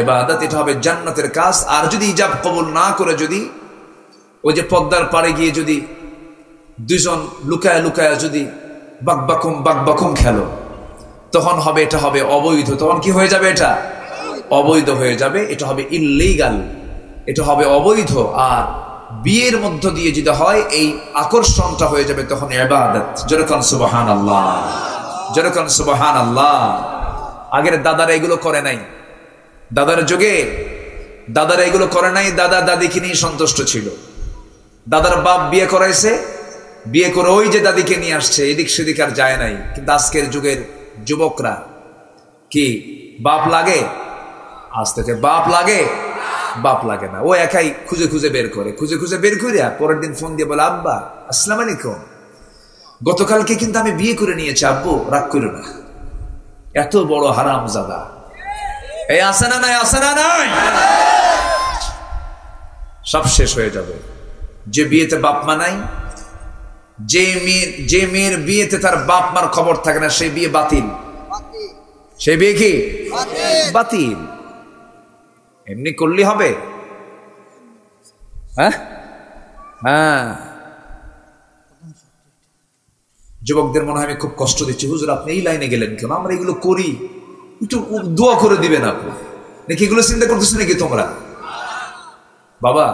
S1: ইবাদত। এটা হবে জান্নাতের কাজ। আর যদি ইজাব কবুল না করে, যদি ওই যে পদ্মার পাড়ে গিয়ে যদি দুইজন লুকায় লুকায় যদি বাকবাকুম খেলো, তখন হবে, এটা হবে অবৈধ। তখন কি হয়ে যাবে? এটা অবৈধ হয়ে যাবে। এটা হবে ইল্লিগাল, এটা হবে অবৈধ। আর বিয়ের মধ্য দিয়ে যদি হয়, এই আকর্ষণটা হয়ে যাবে তখন ইবাদত। যেরকম সুবহানাল্লাহ, যেরকম সুবহানাল্লাহ। আগের দাদারা এগুলো করে নাই, দাদার যুগে দাদারা এগুলো করে নাই। দাদা দাদিকে নিয়ে সন্তুষ্ট ছিল। দাদার বাপ বিয়ে করাইছে, বিয়ে করে ওই যে দাদিকে নিয়ে আসছে, এদিক সেদিক আর যায় নাই। কিন্তু আজকের যুগের যুবকরা কি বাপ লাগে? আজ থেকে বাপ লাগে? বাপ লাগে না। ও একাই খুঁজে খুঁজে বের করে, খুঁজে খুঁজে বের করিয়া পরের দিন ফোন দিয়ে বলে, আব্বা আসসালামু আলাইকুম, গতকালকে কিন্তু আমি বিয়ে করে নিয়েছি, আব্বু রাগ করো না। এত বড় হারামজাদা। এই আছে না নাই? আছে না নাই? সব শেষ হয়ে যাবে। যে বিয়েতে বাপ মা নাই, যে মেয়ের বিয়েতে তার বাপ মার খবর থাকে না, সেই বিয়ে বাতিল। সেই বিয়ে কি বাতিল? এমনি করলে হবে? হ্যাঁ হ্যাঁ। যুবকদের মনে হয় আমি খুব কষ্ট দিচ্ছি, হুজুর আপনি এই লাইনে গেলেন কেন? আমরা এগুলো করি, একটু দোয়া করে দিবেন আপনি। নাকি এগুলো চিন্তা করতেছেন নাকি তোমরা? বাবা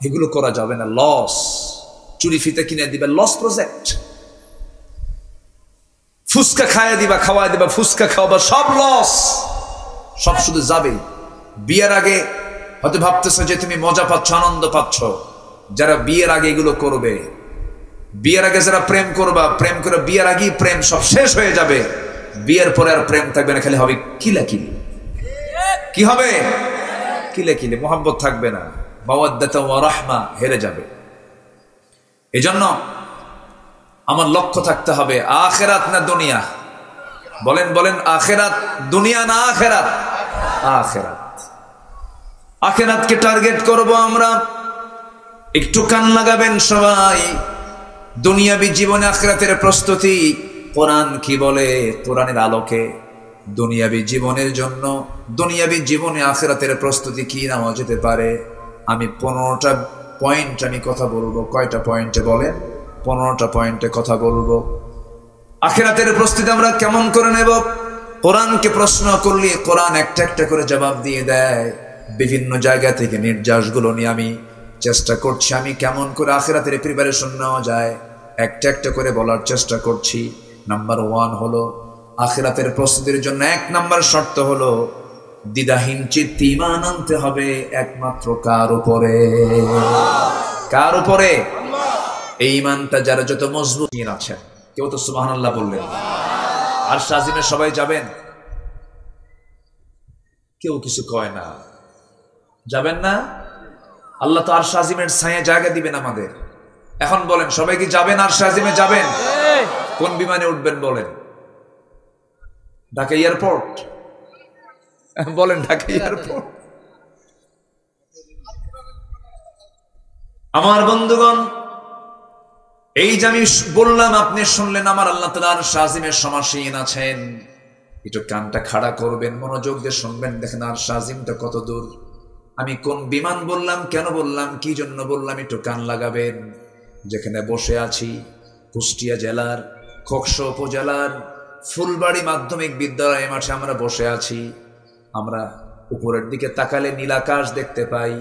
S1: এগুলো করা যাবে না, লস। চুরি ফিতে কিনে দিবে, লস প্রজেক্ট। ফুচকা খাইয়ে দিবা, খাওয়াই দিবা, ফুচকা খাওয়াবা, সব লস, সব শুধু যাবে। বিয়ের আগে হয়তো ভাবতেছো যে তুমি মজা পাচ্ছ, আনন্দ পাচ্ছ। যারা বিয়ের আগে এগুলো করবে, বিয়ের আগে যারা প্রেম করবা, প্রেম করে বিয়ের আগেই প্রেম সব শেষ হয়ে যাবে, বিয়ের পরে আর প্রেম থাকবে না, খালি হবে কিলাকিলি। কি হবে? কিলাকিলি, মোহাম্মত থাকবে না, মাওয়াদ্দাতা ওয়া রাহমা হেরে যাবে। এজন্য আমার লক্ষ্য থাকতে হবে আখিরাত না দুনিয়া। বলেন বলেন, আখিরাত দুনিয়া না আখিরাত? আখিরাত। আখিরাতকে টার্গেট করব আমরা। একটু কান লাগাবেন সবাই। দুনিয়াবি জীবনে আখিরাতের প্রস্তুতি কোরআন কি বলে, কোরআনের আলোকে দুনিয়াবি জীবনের জন্য, দুনিয়াবি জীবনে আখিরাতের প্রস্তুতি কি নেওয়া যেতে পারে। আমি 15টা পয়েন্ট আমি কথা বলবো। কয়টা পয়েন্টে বলেন? 15টা পয়েন্টে কথা বলবো। আখিরাতের প্রস্তুতি আমরা কেমন করে নেব? কোরআনকে প্রশ্ন করলে কোরআন একটা একটা করে জবাব দিয়ে দেয়। বিভিন্ন জায়গা থেকে নির্যাসগুলো নিয়ে আমি চেষ্টা করছি আমি কেমন করে আখিরাতের প্রিপারেশন নেওয়া যায়, একটা একটা করে বলার চেষ্টা করছি। নাম্বার 1 হলো আখিরাতের প্রস্তুতির জন্য 1 নাম্বার শর্ত হলো দ্বিধাহীন চিত্তে ঈমান আনতে হবে একমাত্র কার উপরে? কার উপরে? এই ঈমানটা যারা যত মজবুত আছে, কেউ তো সুবহানাল্লাহ বললেন। আর শাজিমে সবাই যাবেন? কেউ কিছু কয় না, যাবেন না? আল্লাহ তো আর শাজিমের ছায়া জায়গা দিবেন আমাদের। এখন বলেন সবাই কি যাবেন? আর শাজিমে যাবেন? কোন বিমানে উঠবেন বলেন? ঢাকা এয়ারপোর্ট? বলেন ঢাকা এয়ারপোর্ট। আমার বন্ধুগণ, এই যে আমি বললাম আপনি শুনলেন, আমার আল্লাহ তাআলা আর শাজিমের সমাসীন আছেন। একটু কানটা খাড়া করবেন, মনোযোগ দিয়ে শুনবেন। দেখেন আর শাজিমটা কত দূর। আমি কোন বিমান বললাম, কেন বললাম, কি জন্য বললাম, একটু কান লাগাবেন। যেখানে বসে আছি কুষ্টিয়া জেলার খোকসা উপজেলার ফুলবাড়ি মাধ্যমিক বিদ্যালয় মাঠে আমরা বসে আছি। আমরা উপরের দিকে তাকালে নীলাকাশ দেখতে পাই।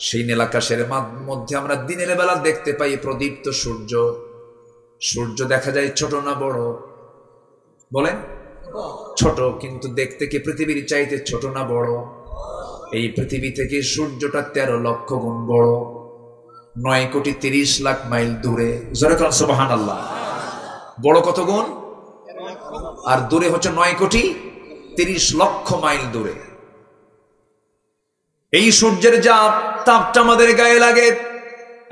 S1: সেই নীলাকাশের মধ্যে আমরা দিনের বেলা দেখতে পাই প্রদীপ্ত সূর্য। সূর্য দেখা যায় ছোট না বড়? বলেন ছোট, কিন্তু দেখতে কি পৃথিবীর চাইতে ছোট না বড়? এই পৃথিবী থেকে সূর্যটা 13 লক্ষ গুণ বড়, 9,30,00,000 মাইল দূরে। জোরে বলেন সুবহানাল্লাহ। বড় কত গুণ? আর দূরে হচ্ছে 9,30,00,000 মাইল দূরে। এই সূর্যের যা তাপটা আমাদের গায়ে লাগে,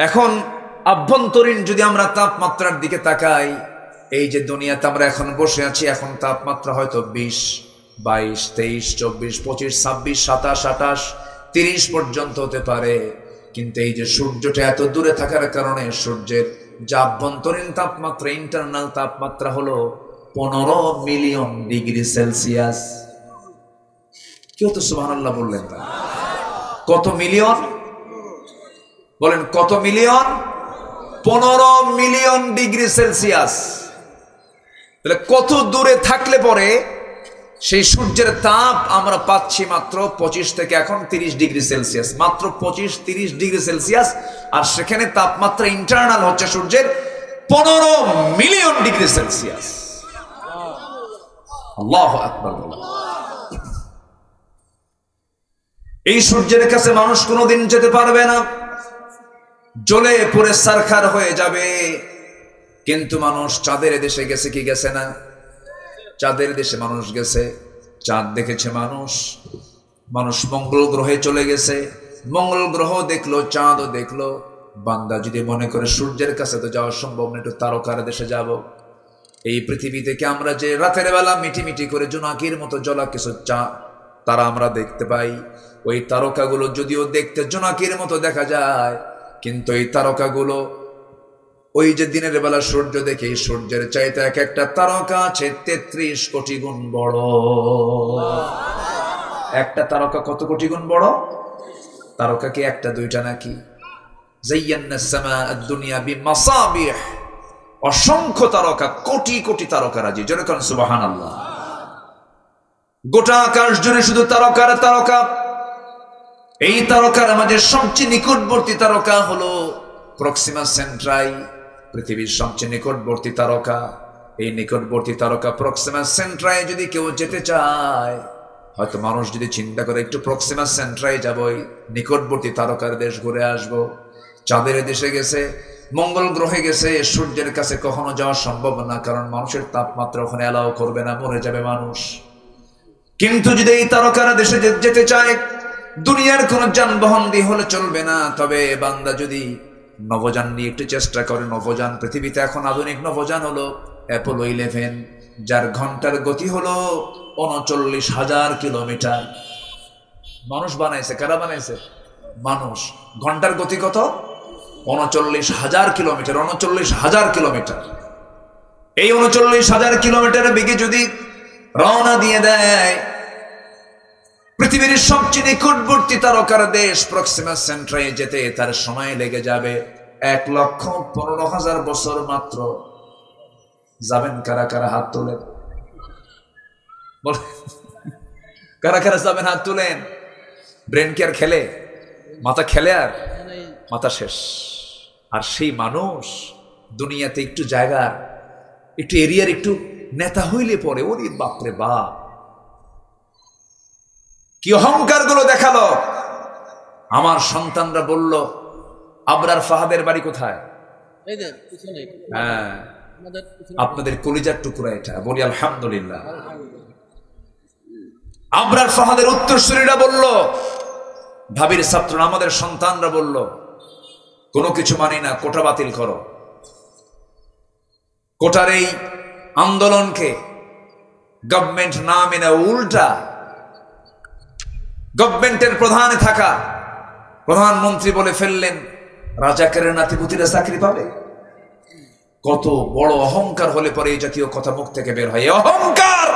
S1: এখন আভ্যন্তরীণ যদি আমরা তাপমাত্রার দিকে তাকাই, এই যে দুনিয়াতে আমরা এখন বসে আছি, এখন তাপমাত্রা হয়তো 20, 22, 23, 24, 25, 26, 27, 28, 30 পর্যন্ত হতে পারে। কিন্তু এই যে সূর্যটা এত দূরে থাকার কারণে সূর্যের যা আভ্যন্তরীণ তাপমাত্রা, ইন্টারনাল তাপমাত্রা হলো 15 মিলিয়ন ডিগ্রি সেলসিয়াস। কেউ তো সুবহানাল্লাহ বললেন না। কত মিলিয়ন? বলেন কত মিলিয়ন? 15 million degree Celsius. তাহলে কত দূরে থাকলে পরে সেই সূর্যের তাপ আমরা পাচ্ছি মাত্র 25 থেকে এখন 30 ডিগ্রি সেলসিয়াস, মাত্র 25-30 ডিগ্রি সেলসিয়াস। আর সেখানে তাপমাত্রা ইন্টারনাল হচ্ছে সূর্যের 15 মিলিয়ন ডিগ্রি সেলসিয়াস। আল্লাহু আকবার। এই সূর্যের কাছে মানুষ কোনোদিন যেতে পারবে না, জ্বলে পুড়ে সারখার হয়ে যাবে। কিন্তু মানুষ চাঁদের দেশে গেছে কি গেছে না? চাঁদের দেশে মানুষ গেছে, চাঁদ দেখেছে মানুষ। মানুষ মঙ্গল গ্রহে চলে গেছে, মঙ্গল গ্রহ দেখলো, চাঁদও দেখলো। বান্দা যদি মনে করে সূর্যের কাছে তো যাওয়া সম্ভব না, একটু তারকার দেশে যাব। এই পৃথিবী থেকে আমরা যে রাতের বেলা মিটিমিটি করে জোনাকির মতো জ্বলা কিছু তারা আমরা দেখতে পাই, ওই তারকাগুলো যদিও দেখতে জোনাকির মতো দেখা যায়, কিন্তু এই তারকাগুলো ওই যে দিনের বেলা সূর্য দেখে, সূর্যের চাইতে এক একটা তারকা আছে 33 কোটি গুণ বড়। একটা তারকা কত কোটি গুণ বড়? তারকা কি একটা দুইটা নাকি? যায়্যানাস সামাআদ দুনিয়া বিমাসাবিহ, অসংখ্য তারকা, কোটি কোটি তারকা রাজি। জোরে বলেন সুবহানাল্লাহ। গোটা আকাশ জুড়ে শুধু তারকার তারকা। এই তারকার মাঝে সবচেয়ে নিকটবর্তী তারকা হলো প্রক্সিমা সেন্ট্রাই, পৃথিবীর সবচেয়ে নিকটবর্তী তারকা। এই নিকটবর্তী তারকা প্রক্সিমা সেন্ট্রাই যদি কেউ যেতে চায়, হয়তো মানুষ যদি চিন্তা করে একটু প্রক্সিমা সেন্ট্রাই যাবো, নিকটবর্তী তারকার দেশ ঘুরে আসবো। চাঁদের দেশে গেছে, মঙ্গল গ্রহে গেছে, সূর্যের কাছে কখনো যাওয়া সম্ভব না, কারণ মানুষের তাপমাত্রা ওখানে অ্যালাউ করবে না, মরে যাবে মানুষ। কিন্তু যদি এই তারকারা দেশে যেতে চায়, দুনিয়ার কোন যানবাহন দিয়ে হলে চলবে না। তবে বান্দা যদি নভোযান নিয়ে একটু চেষ্টা করে, নভোযান পৃথিবীতে এখন আধুনিক নভোযান হলো অ্যাপোলো 11, যার ঘন্টার গতি হলো 39,000 কিলোমিটার। মানুষ বানাইছে, কারা বানাইছে? মানুষ। ঘন্টার গতি কত? 39,000 কিলোমিটার। 39,000 কিলোমিটার। এই 39,000 কিলোমিটারের বেগে যদি রওনা দিয়ে দেয়, পৃথিবীর সবচেয়ে নিকটবর্তী তারকার দেশ প্রক্সিমা সেন্ট্রায় যেতে তার সময় লেগে যাবে 1,15,000 বছর মাত্র। যাবেন কারা কারা? হাত তোলেন। কারা কারা যাবেন? হাত তুলেন। ব্রেন কি আর খেলে? মাথা খেলে? আর মাথা শেষ। আর সেই মানুষ দুনিয়াতে একটু জায়গার, একটু এরিয়ার একটু নেতা হইলে পরে, ওরে বাপরে বাপ, কি অহংকার গুলো দেখালো। আমার সন্তানরা বলল, আবরার ফাহাদের বাড়ি কোথায়? হ্যাঁ, আপনাদের কলিজার টুকরা এটা। বলি আলহামদুলিল্লাহ। আবরার ফাহাদের উত্তরসূরিরা বলল, ভাবির ছাত্র আমাদের সন্তানরা বলল, কোনো কিছু মানি না, কোটা বাতিল করো। কোটার এই আন্দোলনকে গভর্নমেন্ট না মেনে উল্টা গভর্নমেন্টের প্রধানে থাকা প্রধানমন্ত্রী বলে ফেললেন, রাজাকারের নাতিপুতিরা চাকরি পাবে। কত বড় অহংকার হলে পরে এই জাতীয় কথা মুখ থেকে বের হয়। অহংকার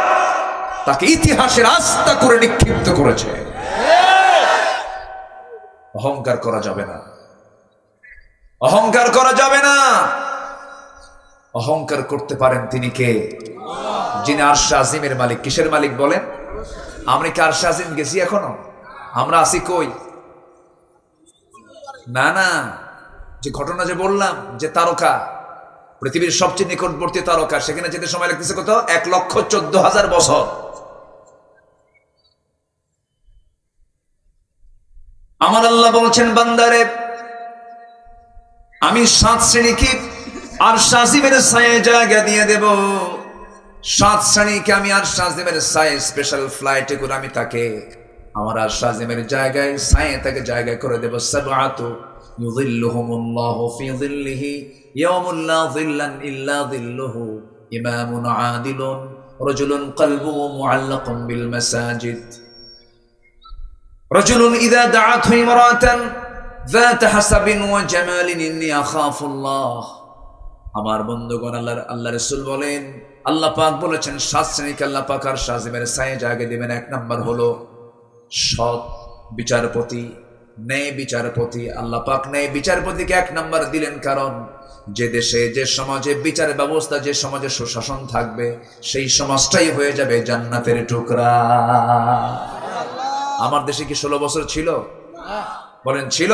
S1: তাকে ইতিহাসের আস্থা করে নিক্ষিপ্ত করেছে। অহংকার করা যাবে না, অহংকার করা যাবে না। অহংকার করতে পারেন তিনি কে? যিনি আরশে আজিমের মালিক। কিসের মালিক বলেন? আমরা কি আরশে আজিম গেছি এখনো? আমরা আছি কই? না না, যে ঘটনা যে বললাম, যে তারকা পৃথিবীর সবচেয়ে নিকটবর্তী তারকা, সেখানে যেতে সময় লাগতেছে কত? 1,14,000 বছর। আমার আল্লাহ বলছেন, বান্দারে আমি 7 শ্রেণীকে আরশে আজিমের ছায়ে জায়গা দিয়ে দেব। 7 শ্রেণীকে আমি আরশে আজিমের ছায়ে স্পেশাল ফ্লাইটে করে আমি তাকে আমার আরশে আজিমের জায়গায় ছায়ে তাকে জায়গা করে দেব। সাবআতু ইউযিল্লুহুমুল্লাহু ফি যিল্লিহি ইয়াওমুল লা যিল্লা ইল্লা যিল্লুহু, ইমামুন আদিলুন, রাজুলুন কলবুহু মুআল্লাকুন বিল মাসাজিদ, রাজুলুন ইযা দাআতহু ইমরাতান যাত হাসাবিন ওয়া জামালিন ইন্নী আখাফুল্লাহ। আমার বন্ধুগণ, আল্লাহ রাসূল বলেন, আল্লাহ পাক বলেছেন 7 শ্রেণীকে আল্লাহ পাক আরশে আজিমের ছায়ে জায়গা দিবেন। 1 নাম্বার হলো সৎ বিচারপতি, ন্যায় বিচারপতি। আল্লাহ পাক ন্যায় বিচারপতিকে 1 নাম্বার দিলেন, কারণ যে দেশে, যে সমাজে বিচার ব্যবস্থা, যে সমাজে সুশাসন থাকবে, সেই সমাজটাই হয়ে যাবে জান্নাতের টুকরা। আমার দেশে কি 16 বছর ছিল? বলেন ছিল?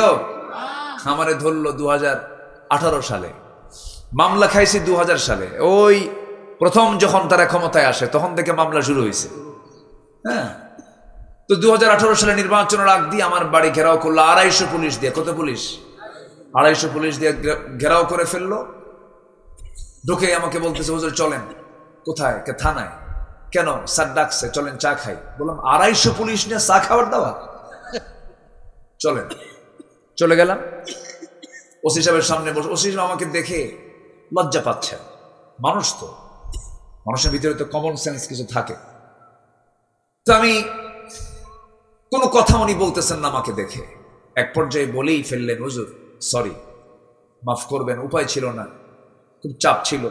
S1: আমারে ধরলো 2018 সালে, মামলা খাইছি 2000 সালে। ওই প্রথম যখন তারা ক্ষমতায় আসে তখন থেকে মামলা শুরু হয়েছে। হ্যাঁ, তো 2018 সালে নির্বাচনের আগ দিয়ে আমার বাড়ি ঘেরাও করলো 250 পুলিশ দিয়ে। কত পুলিশ? 250 পুলিশ দিয়ে ঘেরাও করে ফেললো। ঢুকে আমাকে বলতেছে, হুজুর চলেন। কোথায়? থানায়। কেন? স্যার ডাকছে, চলেন চা খাই। বললাম 250 পুলিশ নিয়ে চা খাওয়ার দাওয়া? চলেন। চলে গেলাম ওসি সাহেবের সামনে বসে। ওসি সাহেব আমাকে দেখে লজ্জা পাচ্ছেন। মানুষ তো, মানুষের ভিতরে তো কমন সেন্স কিছু থাকে। তো আমি কোনো কথা উনি বলতেছেন না আমাকে দেখে। এক পর্যায়ে বলেই ফেললেন, হুজুর সরি, মাফ করবেন, উপায় ছিল না, খুব চাপ ছিল,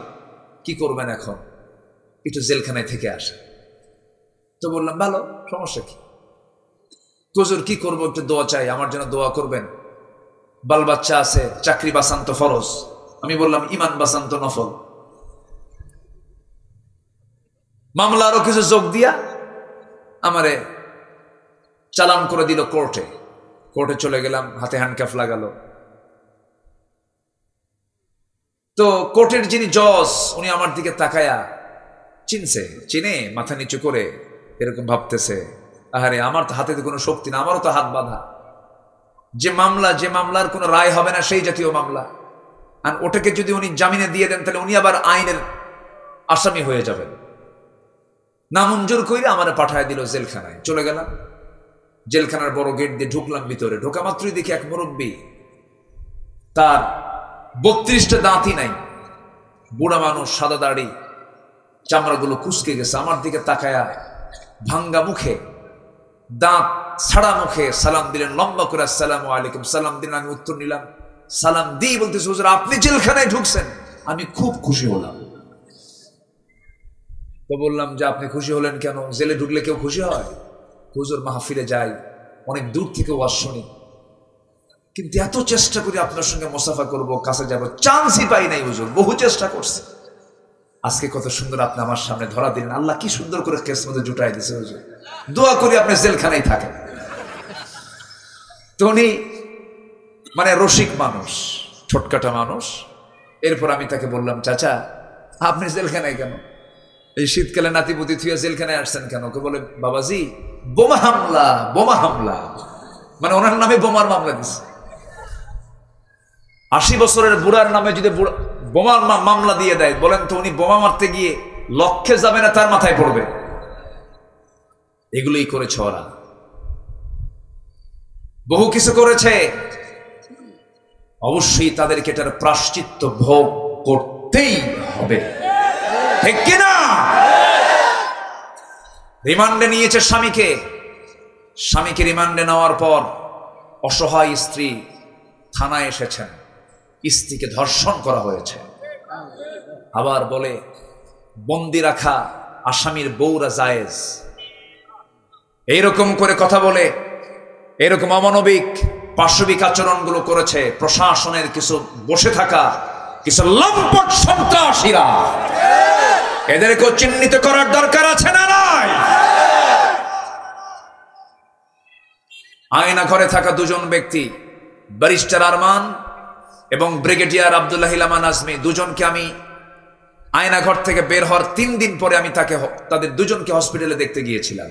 S1: কি করবেন এখন, একটু জেলখানায় থেকে আসা। তো বললাম ভালো, সমস্যা কি? হুজুর কি করবো, একটু দোয়া চাই, আমার জন্য দোয়া করবেন, বাল বাচ্চা আছে, চাকরি বাঁচান্ত ফরজ। আমি বললাম ইমান বাঁচান্ত নফল। মামলা আরো কিছু যোগ দিয়া আমারে চালান করে দিল কোর্টে। কোর্টে চলে গেলাম, হাতে হ্যান্ডকাফ লাগালো। তো কোর্টের যিনি জজ, উনি আমার দিকে তাকায়া চিনছে, চিনে মাথা নিচু করে এরকম ভাবতেছে, আরে আমার তো হাতে কোনো শক্তি না, আমারও তো হাত বাঁধা। যে মামলার কোনো রায় হবে না, সেই জাতীয় মামলা। আর ওটাকে যদি উনি জামিনে দিয়ে দেন তাহলে উনি আবার আইনের আসামি হয়ে যাবেন। নামঞ্জুর করে আমারে পাঠায় দিল জেলখানায়। চলে গেলাম, জেলখানার বড় গেট দিয়ে ঢুকলাম ভিতরে। ঢোকা মাত্রই দেখি এক মুরব্বী, তার 32টা দাঁতই নাই, বুড়া মানুষ, সাদা দাড়ি, চামড়াগুলো কুচকে গেছে, আমার দিকে তাকায়া ভাঙ্গা মুখে, দাঁত ছাড়া মুখে সালাম দিলেন লম্বা করে, আসসালামু আলাইকুম। সালাম দিলেন, আমি উত্তর নিলাম। সালাম দিই বলতেছে, হুজুর আপনি জেলখানায় ঢুকছেন। আমি খুব খুশি হলাম। তো বললাম যে আপনি খুশি হলেন কেন? জেলে ঢুকলে কেউ খুশি হয়? হুজুর মাহফিলে যাই, অনেক দূর থেকে ওয়াজ শুনি, কিন্তু এত চেষ্টা করি আপনার সঙ্গে মুসাফা করব, কাছে যাব, চান্সই পাই নাই হুজুর, বহু চেষ্টা করছে। আজকে কত সুন্দর আপনি আমার সামনে ধরা দিলেন, আল্লাহ কি সুন্দর করে কিসমতে জুটাই দিয়েছে হুজুর, দোয়া করি আপনি জেলখানায় থাকেন। তো উনি মানে রসিক মানুষ, ছোটকাটা মানুষ। এরপর আমি তাকে বললাম, চাচা আপনি জেলখানায় কেন? এই শীতকালে নাতিপুতি থুয়ে জেলখানায় আসছেন কেন? ওকে বলে, বাবাজি বোমা হামলা, বোমা হামলা, মানে ওনার নামে বোমার মামলা দিচ্ছে। 80 বছরের বুড়ার নামে যদি বোমার মামলা দিয়ে দেয়, বলেন তো উনি বোমা মারতে গিয়ে লক্ষ্যে যাবে না তার মাথায় পড়বে? এগুলোই করেছে ওরা, বহু কিছু করেছে। অবশ্যই তাদেরকে এটার প্রায়শ্চিত্ত ভোগ করতেই হবে, ঠিক কিনা? রিমান্ডে নিয়েছে স্বামীকে, স্বামীকে রিমান্ডে নেওয়ার পর অসহায় স্ত্রী থানায় এসেছেন, স্ত্রীকে ধর্ষণ করা হয়েছে। আবার বলে বন্দি রাখা আসামির বউরা জায়েজ, এইরকম করে কথা বলে, এরকম অমানবিক পাশবিক আচরণগুলো করেছে প্রশাসনের কিছু বসে থাকা কিছু লম্পট সন্ত্রাসীরা। এদেরকে চিহ্নিত করার দরকার আছে না নাই? আয়না ঘরে থাকা দুজন ব্যক্তি, ব্যারিস্টার আরমান এবং ব্রিগেডিয়ার আব্দুল্লাহ ইলামান আজমি, দুজনকে আমি আয়না ঘর থেকে বের হওয়ার 3 দিন পরে আমি তাদের দুজনকে হসপিটালে দেখতে গিয়েছিলাম।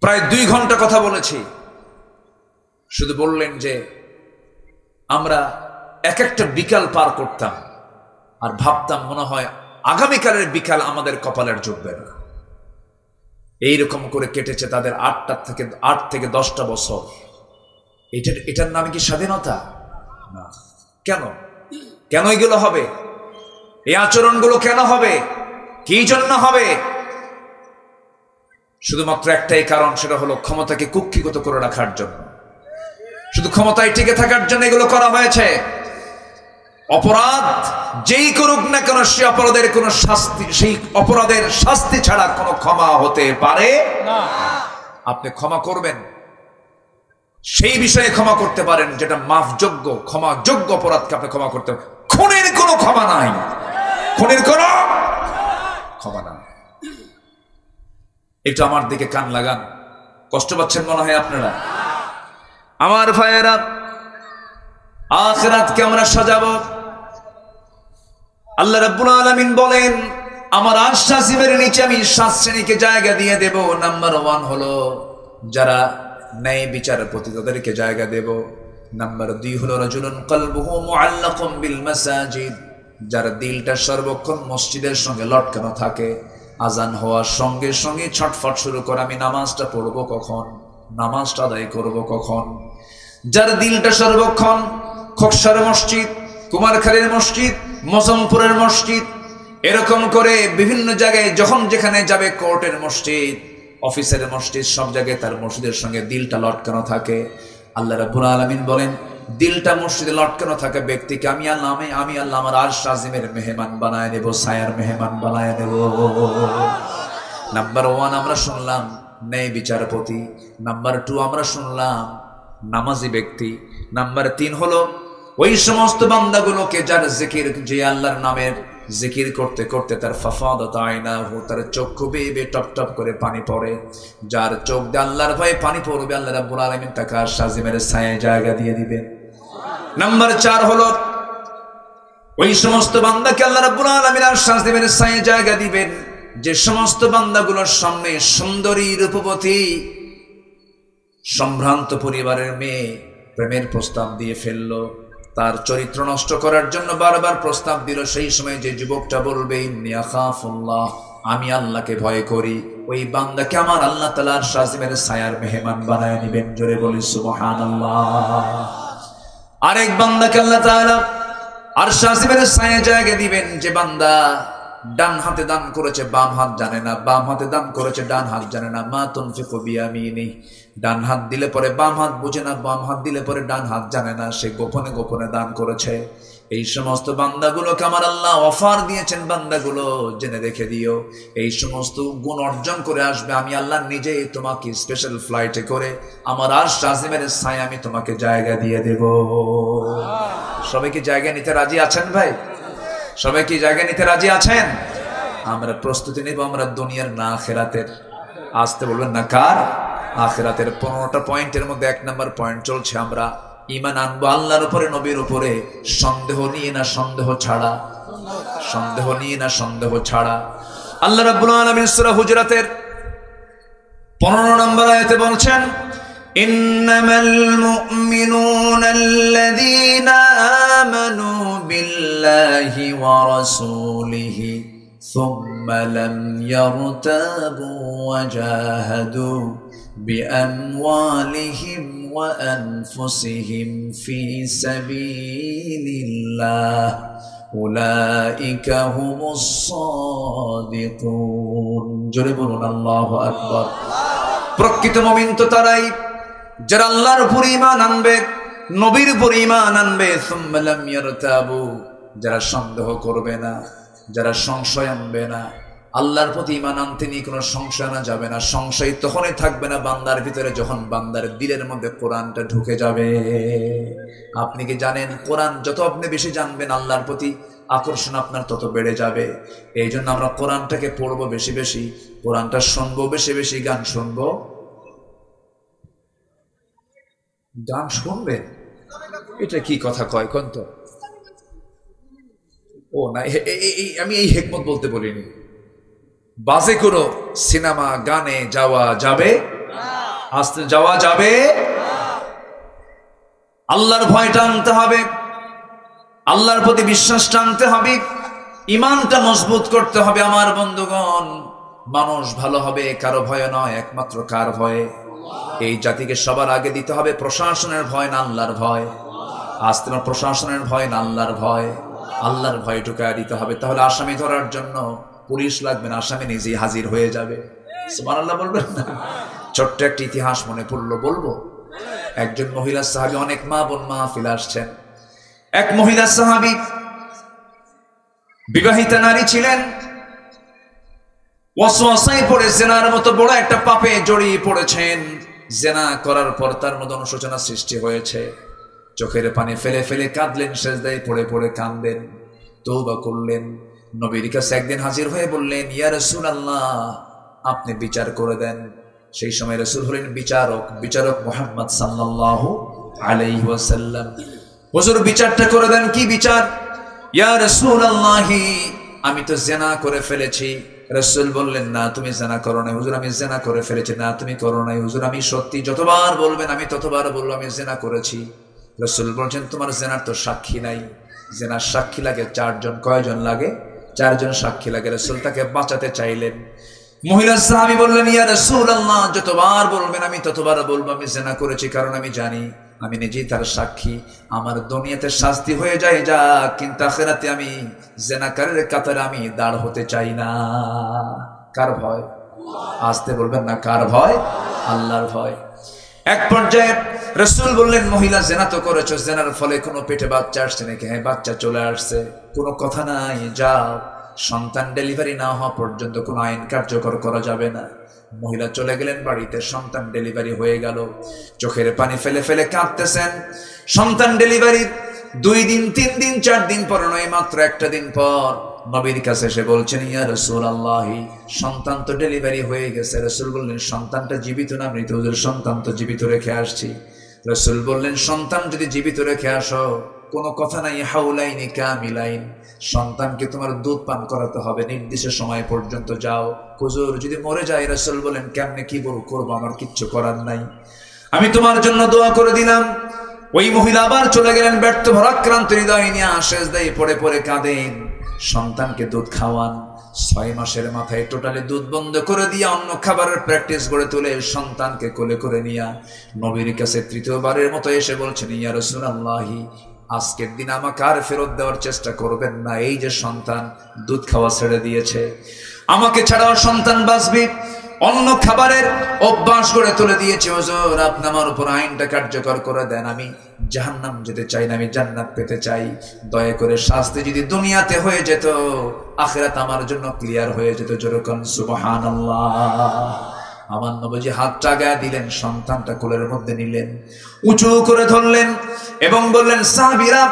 S1: প্রায় 2 ঘন্টা কথা বলেছি। শুধু বললেন যে আমরা এক একটা বিকাল পার করতাম আর ভাবতাম মনে হয় আগামীকালের বিকাল আমাদের কপালের জুটবে না। এইরকম করে কেটেছে তাদের 8 থেকে 10টা বছর। এটার নামে কি স্বাধীনতা? না। কেন কেন এগুলো হবে? এই আচরণগুলো কেন হবে? কি জন্য হবে? শুধুমাত্র একটাই কারণ, সেটা হলো ক্ষমতাকে কুক্ষিগত করে রাখার জন্য। শুধু ক্ষমতায় টিকে থাকার জন্য এগুলো করা হয়েছে। অপরাধ যেই করুক না কেন, সেই অপরাধের কোনো শাস্তি, সেই অপরাধের শাস্তি ছাড়া কোনো ক্ষমা হতে পারে না। আপনি ক্ষমা করবেন, সেই বিষয়ে ক্ষমা করতে পারেন যেটা মাফযোগ্য, ক্ষমাযোগ্য অপরাধকে আপনি ক্ষমা করতে পারেন। খুনের কোনো ক্ষমা নাই, খুনের কোনো ক্ষমা নাই। একটু আমার দিকে কান লাগান, কষ্ট পাচ্ছেন মনে হয় আপনারা। আমার ভাইয়েরা, আখিরাতকে আমরা সাজাবো। আল্লাহ রাব্বুল আলামিন বলেন, আমার আরশ আজিমের নিচে আমি 7 শ্রেণীকে জায়গা দিয়ে দেব। নাম্বার 1 হলো যারা ন্যায় বিচারপতি, তাদেরকে জায়গা দেব। নাম্বার 2 হলো রাজুলুন কলবুহু মুআল্লাকুম বিল মাসাজিদ, যার দিলটা সর্বক্ষণ মসজিদের সঙ্গে লটকানো থাকে। আজান হওয়ার সঙ্গে সঙ্গে ছটফট শুরু করে, আমি নামাজটা পড়বো কখন, নামাজটা আদায় করব কখন। যার দিলটা সর্বক্ষণ খোকসার মসজিদ, কুমারখালীর মসজিদ, মজমপুরের মসজিদ, এরকম করে বিভিন্ন জায়গায় যখন যেখানে যাবে, কোর্টের মসজিদ, অফিসের মসজিদ, সব জায়গায় তার মসজিদের সঙ্গে দিলটা লটকানো থাকে। আল্লাহ রাব্বুল আলামিন বলেন, দিলটা মসজিদে লটকানো থাকা ব্যক্তিকে আমি আল্লাহ আমার আরশ আজিমের মেহমান বানায় নেব, ছায়ার মেহমান বানায় নেব। নাম্বার 1 আমরা শুনলাম ন্যায় বিচারপতি। নাম্বার 2 আমরা শুনলাম নামাজি ব্যক্তি। নাম্বার 3 হলো ওই সমস্ত বান্দাগুলোকে যার জিকির, যে আল্লাহর নামের জিকির করতে করতে তার ফাফাদাত আইনাহু, তার চক্ষু বেয়ে টপ টপ করে পানি পড়ে। যার চোখ দিয়ে আল্লাহর ভয়ে পানি পড়বে, আল্লাহ রাব্বুল আলামিন তাকে আরশ আজিমের ছায়ায় জায়গা দিয়ে দিবেন। নাম্বার 4 হলো ওই সমস্ত বান্দাকে আল্লাহ রাব্বুল আলামিন আরশ আজিমের ছায়ায় জায়গা দিবেন যে সমস্ত বান্দাগুলোর সামনে সুন্দরী রূপবতী সম্ভ্রান্ত পরিবারের মেয়ে প্রেমের প্রস্তাব দিয়ে ফেললো, তার চরিত্র নষ্ট করার জন্য বারবার প্রস্তাব দিল। সেই সময় যে যুবকটা বলবে ইন্নী আখাফুল্লাহ, আমি আল্লাহকে ভয় করি, ওই বান্দাকে আমার আল্লাহ তাআলা আরশ আজিমের ছায়ার মেহমান বানায় নিবেন। জোরে বলি সুবহানাল্লাহ। আরেক বান্দাকে আল্লাহ তাআলা আরশ আজিমের ছায়া জায়গা দিবেন, যে বান্দা ডান হাতে দান করেছে বাম হাত জানে না, বাম হাতে দান করেছে ডান হাত জানে না। মা তুনফিকু বিয়ামিনি, ডান হাত দিলে পরে বাম হাত বুঝে না, বাম হাত দিলে পরে ডান হাত জানে না, সে গোপনে গোপনে দান করেছে। এই সমস্ত বান্দাগুলোকে আমার আল্লাহ অফার দিয়েছেন, বান্দাগুলো জেনে রেখে দিও, এই সমস্ত গুণ অর্জন করে আসবে, আমি আল্লাহ নিজেই তোমাকে স্পেশাল ফ্লাইটে করে আমার আরশ আজিমের ছায়া আমি তোমাকে জায়গা দিয়ে দেব। সবাই কি জায়গা নিতে রাজি আছেন ভাই? সবাই কি জায়গা নিতে রাজি আছেন? আমরা প্রস্তুতি নেব, আমরা দুনিয়ার না আখিরাতের। আসতে বলবেন না কার? আখিরাতের। 15টা পয়েন্টের মধ্যে 1 নম্বর পয়েন্ট চলছে, আমরা ঈমান আনবো আল্লাহর উপরে, নবীর উপরে, সন্দেহ নিয়ে না সন্দেহ ছাড়া, সন্দেহ নিয়ে না সন্দেহ ছাড়া। আল্লাহ রাব্বুল আলামিন সূরা হুজরাতের 15 নম্বর আয়াতে বলছেন, ইন্নামাল মুমিনুনা আল্লাযীনা আমানু বিল্লাহি ওয়া রাসূলিহি সুম্মা লাম ইয়ারতাবু ওয়া জাহাদু বিআমওয়ালিহিম ওয়া আনফুসিহিম ফি সাবিলিল্লাহ উলাইকা হুমুস সাদিকুন। জোরে বলুন আল্লাহু আকবার। প্রকৃত মুমিন তো তারাই যারা আল্লাহর উপর ঈমান আনবে, নবীর উপর ঈমান আনবে, সুম্মা লাম ইয়ারতাবু, যারা সন্দেহ করবে না, যারা সংশয় আনবে না। আল্লাহর প্রতি ঈমান আনতে নিয়ে কোনো সংশয় আনা যাবে না। সংশয় তখনই থাকবে না বান্দার ভিতরে যখন বান্দার দিলের মধ্যে কোরআনটা ঢুকে যাবে। আপনি কি জানেন, কোরআন যত আপনি বেশি জানবেন আল্লাহর প্রতি আকর্ষণ আপনার তত বেড়ে যাবে। এই জন্য আমরা কোরআনটাকে পড়বো বেশি বেশি, কোরআনটা শুনবো বেশি বেশি, গান শুনবো। গান শুনবেন, এটা কি কথা কয় কোন তো? ও না, আমি এই হিকমত বলতে বলিনি। বাজে কোনো সিনেমা গানে যাওয়া যাবে, আসতে যাওয়া যাবে। আল্লাহর ভয়টা আনতে হবে, আল্লাহর প্রতি বিশ্বাসটা আনতে হবে, ঈমানটা মজবুত করতে হবে। আমার বন্ধুগণ, মানুষ ভালো হবে কারো ভয় নয়, একমাত্র কার ভয়ে? এই জাতিকে সবার আগে দিতে হবে প্রশাসনের ভয় না আল্লাহর ভয়? আজ তোমার প্রশাসনের ভয় না আল্লাহর ভয়? আল্লাহর ভয় ঢুকায় দিতে হবে। তাহলে আসামি ধরার জন্য পুলিশ লাগবে না, আসামি নিজেই হাজির হয়ে যাবে। সুবহানাল্লাহ বলবেন না? ছোট্ট একটা ইতিহাস মনে পড়লো, বলবো। একজন মহিলা সাহাবী, অনেক মা বোন মাহফিলে আসছেন। এক মহিলা সাহাবী বিবাহিতা নারী ছিলেন, ওয়াসওয়াসায় পড়ে জিনার মতো বড় একটা পাপে জড়িয়ে পড়েছেন। জিনা করার পর তার মধ্যে অনুশোচনা সৃষ্টি হয়েছে। চোখের পানি ফেলে ফেলে কাঁদলেন, সেজদায় পড়ে পড়ে কাঁদলেন, তওবা করলেন। নবীর কাছে একদিন হাজির হয়ে বললেন, ইয়া রাসূলুল্লাহ, আপনি বিচার করে দেন। সেই সময় রাসূল হলেন বিচারক, বিচারক মুহাম্মদ সাল্লাল্লাহু আলাইহি ওয়াসাল্লাম। হুজুর বিচারটা করে দেন। কি বিচার? ইয়া রাসূলুল্লাহ, আমি তো জিনা করে ফেলেছি। রাসূল বললেন, না তুমি জিনা করো নাই। হুজুর, আমি জিনা করে ফেলেছি। না তুমি করো নাই। হুজুর, আমি সত্যি, যতবার বলবেন আমি ততবার বলবো আমি জিনা করেছি। রাসূল বলছেন, তোমার জিনার তো সাক্ষী নাই। জিনার সাক্ষী লাগে 4 জন। কয়জন লাগে? 4 জন সাক্ষী লাগে। রাসূল তাকে বাঁচাতে চাইলেন। মহিলা সাহাবী বললেন, ইয়া রাসূলুল্লাহ, যতবার বলবেন আমি ততবার বলবো আমি জিনা করেছি, কারণ আমি জানি আমি নিজেই তার সাক্ষী। আমার দুনিয়াতে শাস্তি হয়ে যায় যা, কিন্তু আখিরাতে আমি জিনাকারীর কাতারে আমি দাঁড় হতে চাই না। কার ভয়? আসতে বলবেন না, কার ভয়? আল্লাহর ভয়। এক পর্যায়ে রাসূল বললেন, মহিলা জিনা তো করেছো, জিনার ফলে কোনো পেটে বাচ্চা আসছে নাকি? হ্যাঁ, বাচ্চা চলে আসছে। কোনো কথা নাই, যাও। সন্তান ডেলিভারি না হওয়া পর্যন্ত কোনো আইন কার্যকর করা যাবে না। মহিলা চলে গেলেন বাড়িতে, সন্তান ডেলিভারি হয়ে গেল। চোখের পানি ফেলে ফেলে কাঁদতেছেন। সন্তান ডেলিভারি 2 দিন 3 দিন 4 দিন পর নয়, মাত্র একটা দিন পর নবীর কাছে এসে বলছেন, ইয়া রাসূলুল্লাহ, সন্তান তো ডেলিভারি হয়ে গেছে। রাসূল বললেন, সন্তানটা জীবিত না মৃত? হুজুর, সন্তান তো জীবিত রেখে আসছি। রাসূল বললেন, সন্তান যদি জীবিত রেখে আসো, কোনো কথা নাই, হাউলাইনি কামিলাইন, সন্তানকে তোমার দুধ পান করাতে হবে নির্দিষ্ট সময় পর্যন্ত। যাও। হুজুর, যদি মরে যায়? রাসূল বলেন, কেমনে কি করবো? আমার কিচ্ছু করার নাই, আমি তোমার জন্য দোয়া করে দিলাম। ওই মহিলা আবার চলে গেলেন ব্যর্থ ভারাক্রান্ত হৃদয় নিয়ে সেজদায় পড়ে পড়ে কাঁদেন। সন্তানকে দুধ খাওয়ান, 6 মাসের মাথায় টোটালি দুধ বন্ধ করে দিয়ে অন্য খাবারের প্র্যাকটিস গড়ে তুলে সন্তানকে কোলে করে নিয়ে নবীর কাছে তৃতীয়বারের মতো এসে বলছেন, ইয়া রাসূলুল্লাহ, আজকের দিন আমাকে আর ফেরত দেওয়ার চেষ্টা করবেন না। এই যে সন্তান দুধ খাওয়া ছেড়ে দিয়েছে, আমাকে ছাড়াও সন্তান বাঁচবে, অন্য খাবারের অভ্যাস করে তুলে দিয়েছে। হুজুর, আপনি আমার উপর আইনটা কার্যকর করে দেন। আমি জাহান্নাম যেতে চাই না, আমি জান্নাত পেতে চাই। দয়া করে শাস্তি যদি দুনিয়াতে হয়ে যেত, আখিরাত আমার জন্য ক্লিয়ার হয়ে যেত। জোরে কোন সুবহানাল্লাহ। আমার নবীজি হাতটা গায়ে দিলেন, সন্তানটা কোলের মধ্যে নিলেন, উঁচু করে ধরলেন এবং বললেন, সাহাবীরা,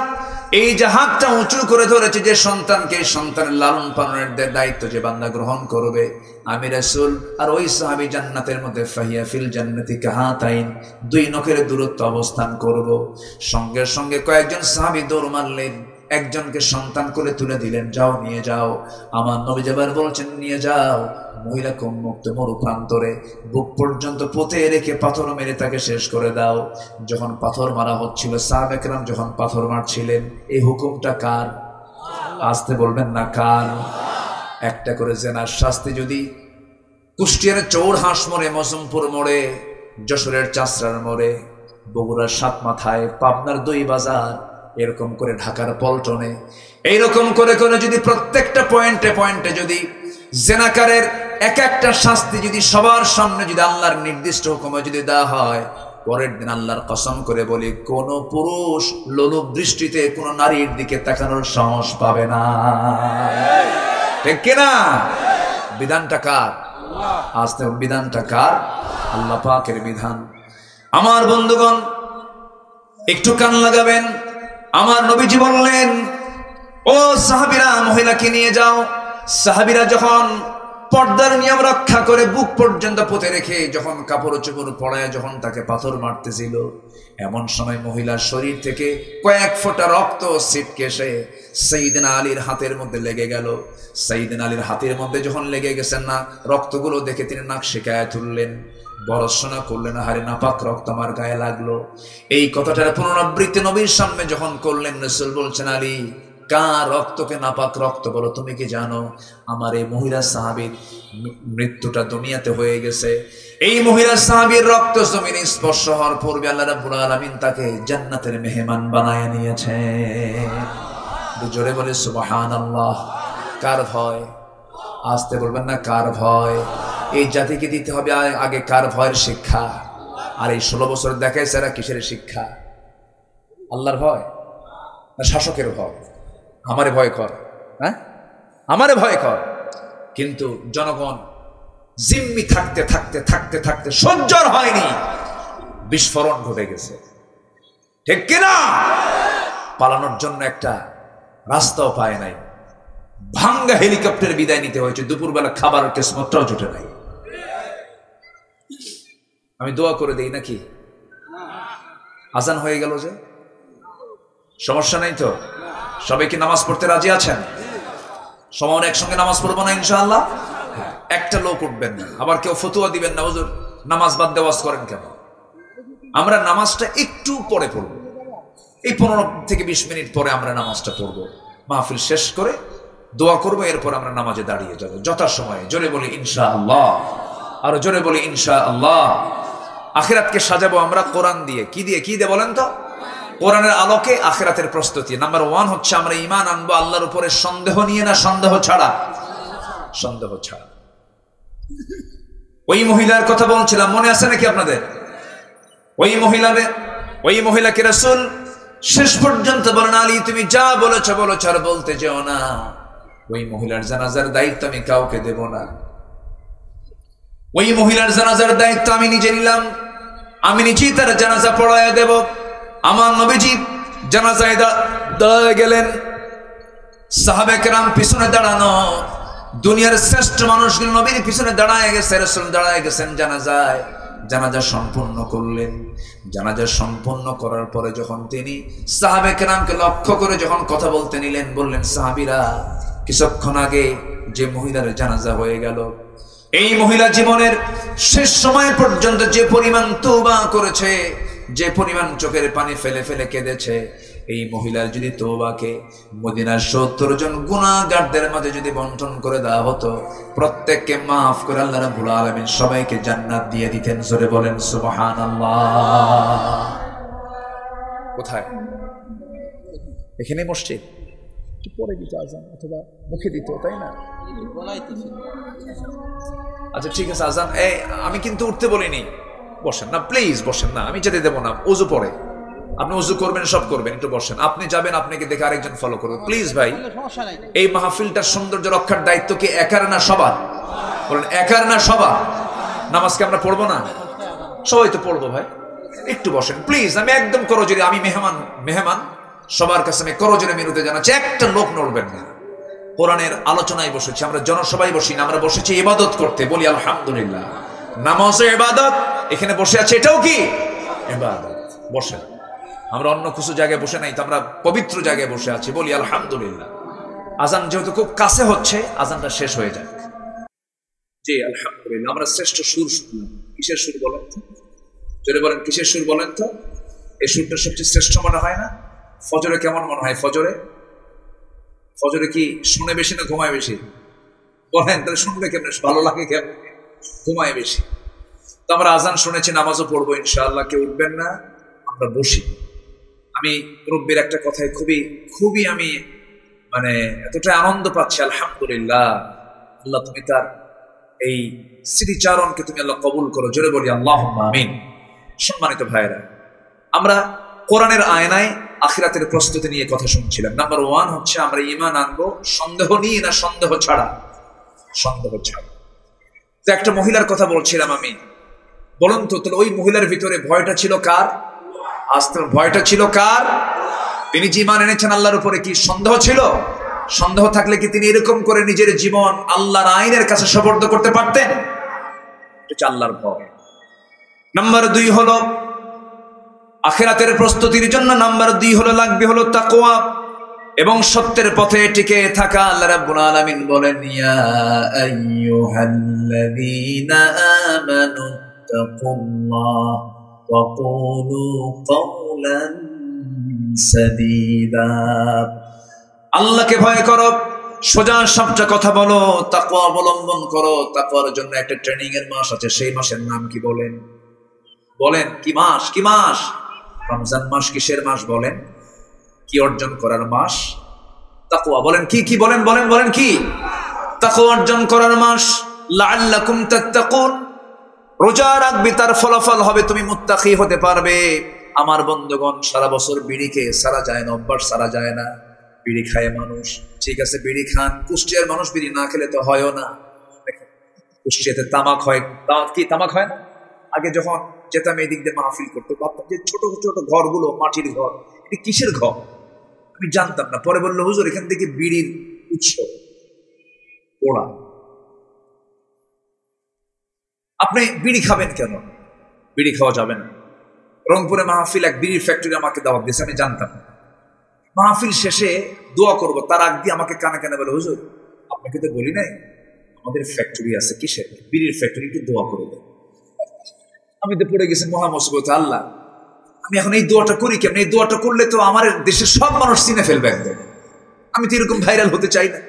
S1: এই যে হাতটা উঁচু করে ধরেছে যে সন্তানকে, সন্তানের লালন পালনের দায়িত্ব যে বান্দা গ্রহণ করবে, আমি রাসূল আর ওই সাহাবী জান্নাতের মধ্যে ফাহিয়া ফিল জান্নাতি কাহাতাইন, 2 নখের দূরত্ব অবস্থান করব। সঙ্গে সঙ্গে কয়েকজন সাহাবী দৌড় মারলেন, একজনকে সন্তান কোলে তুলে দিলেন, যাও নিয়ে যাও। আমার নবী আবার বলছেন, নিয়ে যাও। মহিলাকে উন্মুক্ত মরু প্রান্তরে বুক পর্যন্ত পুঁতে রেখে পাথর মেরে তাকে শেষ করে দাও। যখন পাথর মারা হচ্ছিল, সাহাবা কেরাম যখন পাথর মারছিলেন, এই হুকুমটা কার? আসতে বলবেন না, কার? একটা করে জেনার শাস্তি যদি কুষ্টিয়ার চৌড়হাঁস মোড়ে, মজমপুর মোড়ে, যশোরের চাষরার মোড়ে, বগুড়ার সাতমাথায়, পাবনার 2 বাজার, এরকম করে ঢাকার পল্টনে, এইরকম করে করে যদি প্রত্যেকটা পয়েন্টে পয়েন্টে যদি জেনাকারের এক একটা শাস্তি যদি সবার সামনে যদি আল্লাহর নির্দিষ্ট হুকুমে যদি দেওয়া হয়, পরের দিন আল্লাহর কসম করে বলি, কোন পুরুষ লোলুপ দৃষ্টিতে কোন নারীর দিকে তাকানোর সাহস পাবে না। ঠিক কিনা? বিধানটা কার? আসতে বিধানটা কার? আল্লাহ পাকের বিধান। আমার বন্ধুগণ, একটু কান লাগাবেন। আমার নবীজি বললেন, ও সাহাবীরা, মহিলাকে নিয়ে যাও। সাহাবীরা যখন পর্দার নিয়ম রক্ষা করে বুক পর্যন্ত পুঁতে রেখে যখন কাপড় চোপড় পরায় যখন তাকে পাথর মারতেছিল, এমন সময় মহিলার শরীর থেকে কয়েক ফোঁটা রক্ত ছিটকে এসে সাইয়েদনা আলীর হাতের মধ্যে লেগে গেল। সাইয়েদনা আলীর হাতের মধ্যে যখন লেগে গেছেন না, রক্তগুলো দেখে তিনি নাক শিকায় তুললেন, বরসনা করলেন, হারে নাপাক রক্ত আমার গায়ে লাগলো। এই কথাটার পুনরাবৃত্তি নবীর সামনে যখন করলেন, রাসূল বলছেন, আলী, কার রক্তকে নাপাক রক্ত বলো? তুমি কি জানো আমার এই মহিলা সাহাবীর মৃত্যুটা দুনিয়াতে হয়ে গেছে? এই মহিলা সাহাবীর রক্ত জমিনে স্পর্শ হওয়ার পূর্বে আল্লাহ রাব্বুল আলামিন তাকে জান্নাতের মেহমান বানায় নিয়েছে। জোরে বলে সুবহানাল্লাহ। কার ভয়? আসতে বলবেন না, কার ভয়? এই জাতিকে দিতে হবে আগে কার ভয়ের শিক্ষা। আর এই 16 বছর দেখাইছে এরা কিসের শিক্ষা? আল্লাহর ভয় না শাসকের ভয়? আমারে ভয় কর, হ্যাঁ, আমারে ভয় কর। কিন্তু জনগণ জিম্মি থাকতে থাকতে থাকতে থাকতে সহ্যর হয়নি, বিস্ফোরণ ঘটে গেছে। ঠিক কিনা? পালানোর জন্য একটা রাস্তাও পায় নাই, ভাঙ্গা হেলিকপ্টার বিদায় নিতে হয়েছে। দুপুরবেলা খাবারের কিসমতটাও জুটে নাই। আমি দোয়া করে দেই নাকি? আজান হয়ে গেল যে, সমস্যা নাই তো? সবাই কি নামাজ পড়তে রাজি আছেন? সবাই একসঙ্গে নামাজ পড়বো না ইনশাআল্লাহ? একটা লোক উঠবেন না, আবার কেউ ফতুয়া দিবেন না, হুজুর নামাজ বাদ দেওয়াজ করেন কেন? আমরা নামাজটা একটু পরে পড়বো, এই 15 থেকে 20 মিনিট পরে আমরা নামাজটা পড়বো। মাহফিল শেষ করে দোয়া করবো, এরপর আমরা নামাজে দাঁড়িয়ে যাবো যথাসময়ে। জোরে বলি ইনশাআল্লাহ, আরো জোরে বলি ইনশাআল্লাহ। আখিরাতকে সাজাবো আমরা কোরআন দিয়ে। কি দিয়ে? কি দিয়ে বলেন তো? কোরআনের আলোকে আখিরাতের প্রস্তুতি। নাম্বার 1 হচ্ছে আমরা ঈমান আনবো আল্লাহর উপরে, সন্দেহ নিয়ে না, সন্দেহ ছাড়া। সন্দেহ ছাড়া। ওই মহিলার কথা বলছিলাম, মনে আছে নাকি আপনাদের? ওই মহিলাকে রাসূল শেষ পর্যন্ত বলেন, আলী তুমি যা বলেছো বলেছো, আর বলতে যেও না। ওই মহিলার জানাজার দায়িত্ব আমি কাউকে দেব না। ওই মহিলার জানাজার দায়িত্ব আমি নিজে নিলাম। আমি নিজেই তার জানাজা পড়ায় দেব। আমার নবীজি জানাজায় দাঁড়ায় গেলেন, সাহাবে কেরাম পিছনে দাঁড়ানো, দুনিয়ার শ্রেষ্ঠ মানুষগুলো নবীর পিছনে দাঁড়ায় গেছে, রাসূল দাঁড়ায় গেছেন জানাজায়। জানাজা সম্পূর্ণ করলেন। জানাজা সম্পূর্ণ করার পরে যখন তিনি সাহাবে কেরামকে লক্ষ্য করে যখন কথা বলতে নিলেন, বললেন, সাহাবীরা, কিছুক্ষণ আগে যে মহিলার জানাজা হয়ে গেল, এই মহিলা জীবনের শেষ সময় পর্যন্ত যে পরিমাণ তওবা করেছে, যে পরিমাণ চোখের পানি ফেলে ফেলে কেঁদেছে, এই মহিলার যদি তওবাকে মদিনার ৭০ জন গুনাহগারদের মাঝে যদি বন্টন করে দেওয়া হতো, প্রত্যেককে মাফ করে আল্লাহ রাব্বুল আলামিন সবাইকে জান্নাত দিয়ে দিতেন। জোরে বলেন সুবহানাল্লাহ। কোথায়? এখানে মসজিদ পরে দিত আজান, অথবা মুখে দিত, তাই না? আচ্ছা ঠিক আছে, আজান আমি কিন্তু উঠতে বলিনি। বসেন না প্লিজ, বসেন না, আমি যেতে দেবো না। ওযু পরে আপনি ওযু করবেন, সব করবেন, একটু বসেন। আপনি যাবেন, আপনাকে দেখে আরেকজন ফলো করবে, প্লিজ ভাই। এই মাহফিলটার সৌন্দর্য রক্ষার দায়িত্ব কি একার না সবার? বলেন একার না সবার? নামাজকে আমরা পড়বো না? সবাই তো পড়বো ভাই, একটু বসেন প্লিজ। আমি একদম করজোরে, আমি মেহমান সবার কাছে আমি করজোরে মিনতি জানাচ্ছি, একটা লোক নড়বেন না। কোরআনের আলোচনায় বসেছি আমরা, জনসভায় বসি না, আমরা বসেছি ইবাদত করতে। বলি আলহামদুলিল্লাহ। নামাজও ইবাদত, এখানে বসে আছে এটাও কি ইবাদত। বসেন, আমরা অন্য কিছু জায়গায় বসে নাই তো, আমরা পবিত্র জায়গায় বসে আছি। বলি আলহামদুলিল্লাহ। আজান যেহেতু খুব কাছে হচ্ছে, আজানটা শেষ হয়ে যাক। জি আলহামদুলিল্লাহ। আমরা শ্রেষ্ঠ সুর শুনলাম। কিসের সুর বলেন তো? যদি বলেন কিসের সুর বলেন তো? এই সুরটা সবচেয়ে শ্রেষ্ঠ মনে হয় না? ফজরে কেমন মনে হয়? ফজরে কি শুনে বেশি না ঘুমায় বেশি? বলেন তাহলে শুনবে কেমন, ভালো লাগে কেমন? ঘুমায় বেশি। তো আমরা আজান শুনেছি, নামাজও পড়বো ইনশাআল্লাহ। কেউ উঠবেন না, আমরা বসি। আমি মুরব্বির একটা কথায় খুবই আমি এতটা আনন্দ পাচ্ছি। আলহামদুলিল্লাহ, আল্লাহ তুমি তার এই স্মৃতিচারণকে তুমি আল্লাহ কবুল করো। জোরে বলি আল্লাহুম্মা আমিন। সম্মানিত ভাইয়েরা, আমরা কোরআনের আয়নায় আখিরাতের প্রস্তুতি নিয়ে কথা শুনছিলাম। নাম্বার 1 হচ্ছে আমরা ঈমান আনবো সন্দেহ নিয়ে, না সন্দেহ ছাড়া? সন্দেহ ছাড়া। তো একটা মহিলার কথা বলছিলাম আমি। বলুন তো, তাহলে ওই মহিলার ভিতরে ভয়টা ছিল কার? ভয়টা ছিল কার? তিনি যে ঈমান এনেছেন আল্লাহর উপরে, কি সন্দেহ ছিল? সন্দেহ থাকলে কি তিনি এরকম করে নিজের জীবন আল্লাহর আইনের কাছে সুপর্দ করতে পারতেন? এটা আল্লাহর ভয়। নাম্বার 2 হলো আখিরাতের প্রস্তুতির জন্য, নাম্বার 2 হলো লাগবে হলো তাকওয়া এবং সত্যের পথে টিকে থাকা। আল্লাহ রাব্বুল আলামিন বলেন, ইয়া আইয়ুহাল্লাযীনা আমানু তাকুল্লাহ ওয়া কুলু কাওলান সাদীদা। আল্লাহকে ভয় করো, সোজা সাপটা কথা বলো, তাকওয়া অবলম্বন করো। তাকওয়ার জন্য একটা ট্রেনিং এর মাস আছে, সেই মাসের নাম কি বলেন? বলেন কি মাস? কি মাস? রমজান মাস। কিসের মাস বলেন? কি অর্জন করার মাস? তাকওয়া। বলেন কি কি? বলেন বলেন বলেন কি? তাকওয়া অর্জন করার মাস। লাআল্লাকুম তাত্তাকুন। রোজা রাখবে, তার ফলাফল হবে তুমি মুত্তাকি হতে পারবে। আমার বন্ধুগণ, সারা বছর বিড়ি খেয়ে সারা যায় না, অভ্যাস সারা যায় না। বিড়ি খায় মানুষ, ঠিক আছে, বিড়ি খান। কুষ্টিয়ার মানুষ বিড়ি না খেলে তো হয়ও না। কুষ্টিয়াতে তামাক হয়, কি তামাক হয় না? আগে যখন যেতাম এই দিক দিয়ে মাহফিল করতো, ভাবতাম যে ছোট ছোট ঘরগুলো, মাটির ঘর, এটা কিসের ঘর আমি জানতাম না। পরে বললো, হুজুর এখান থেকে বিড়ির উৎস পোড়া। আপনি বিড়ি খাবেন কেন? বিড়ি খাওয়া যাবে না। রংপুরে মাহফিল, এক বিড়ির ফ্যাক্টরি আমাকে দাওয়াত দিয়েছে, আমি জানতাম। মাহফিল শেষে দোয়া করবো, তার আগ দিয়ে আমাকে কানে কানে বলে, হুজুর আপনাকে তো বলি নাই আমাদের ফ্যাক্টরি আছে, কিসের? বিড়ির ফ্যাক্টরি, একটু দোয়া করে দেন। আমি তো পড়ে গেছি মহা মুসিবতে। আল্লাহ, আমি এখন এই দোয়াটা করি কেমন? এই দোয়াটা করলে তো আমার দেশের সব মানুষ চিনে ফেলবে একদম। আমি তো এরকম ভাইরাল হতে চাই না।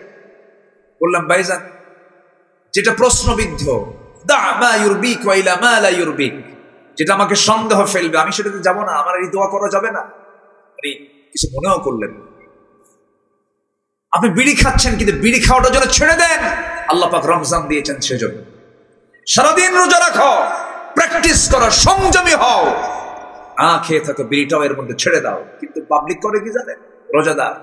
S1: বললাম, ভাইজান যেটা প্রশ্নবিদ্ধ, দা মা ইউরবিক ওয়া ইলা মা লা ইউরবিক, যেটা আমাকে সন্দেহ ফেলবে, আমি সেটাতে যাব না। আমার এই দোয়া করা যাবে না। আপনি কিছু মনেও করলেন, আপনি বিড়ি খাচ্ছেন, কিন্তু বিড়ি খাওয়াটার জন্য ছেড়ে দেন। আল্লাহ পাক রমজান দিয়েছেন সেজন্য। সারাদিন রোজা রাখো, প্র্যাকটিস করো, সংযমী হও, না খেয়ে থাকো, বিড়িটাও এর মধ্যে ছেড়ে দাও। কিন্তু পাবলিক করে কি জানেন? রোজাদার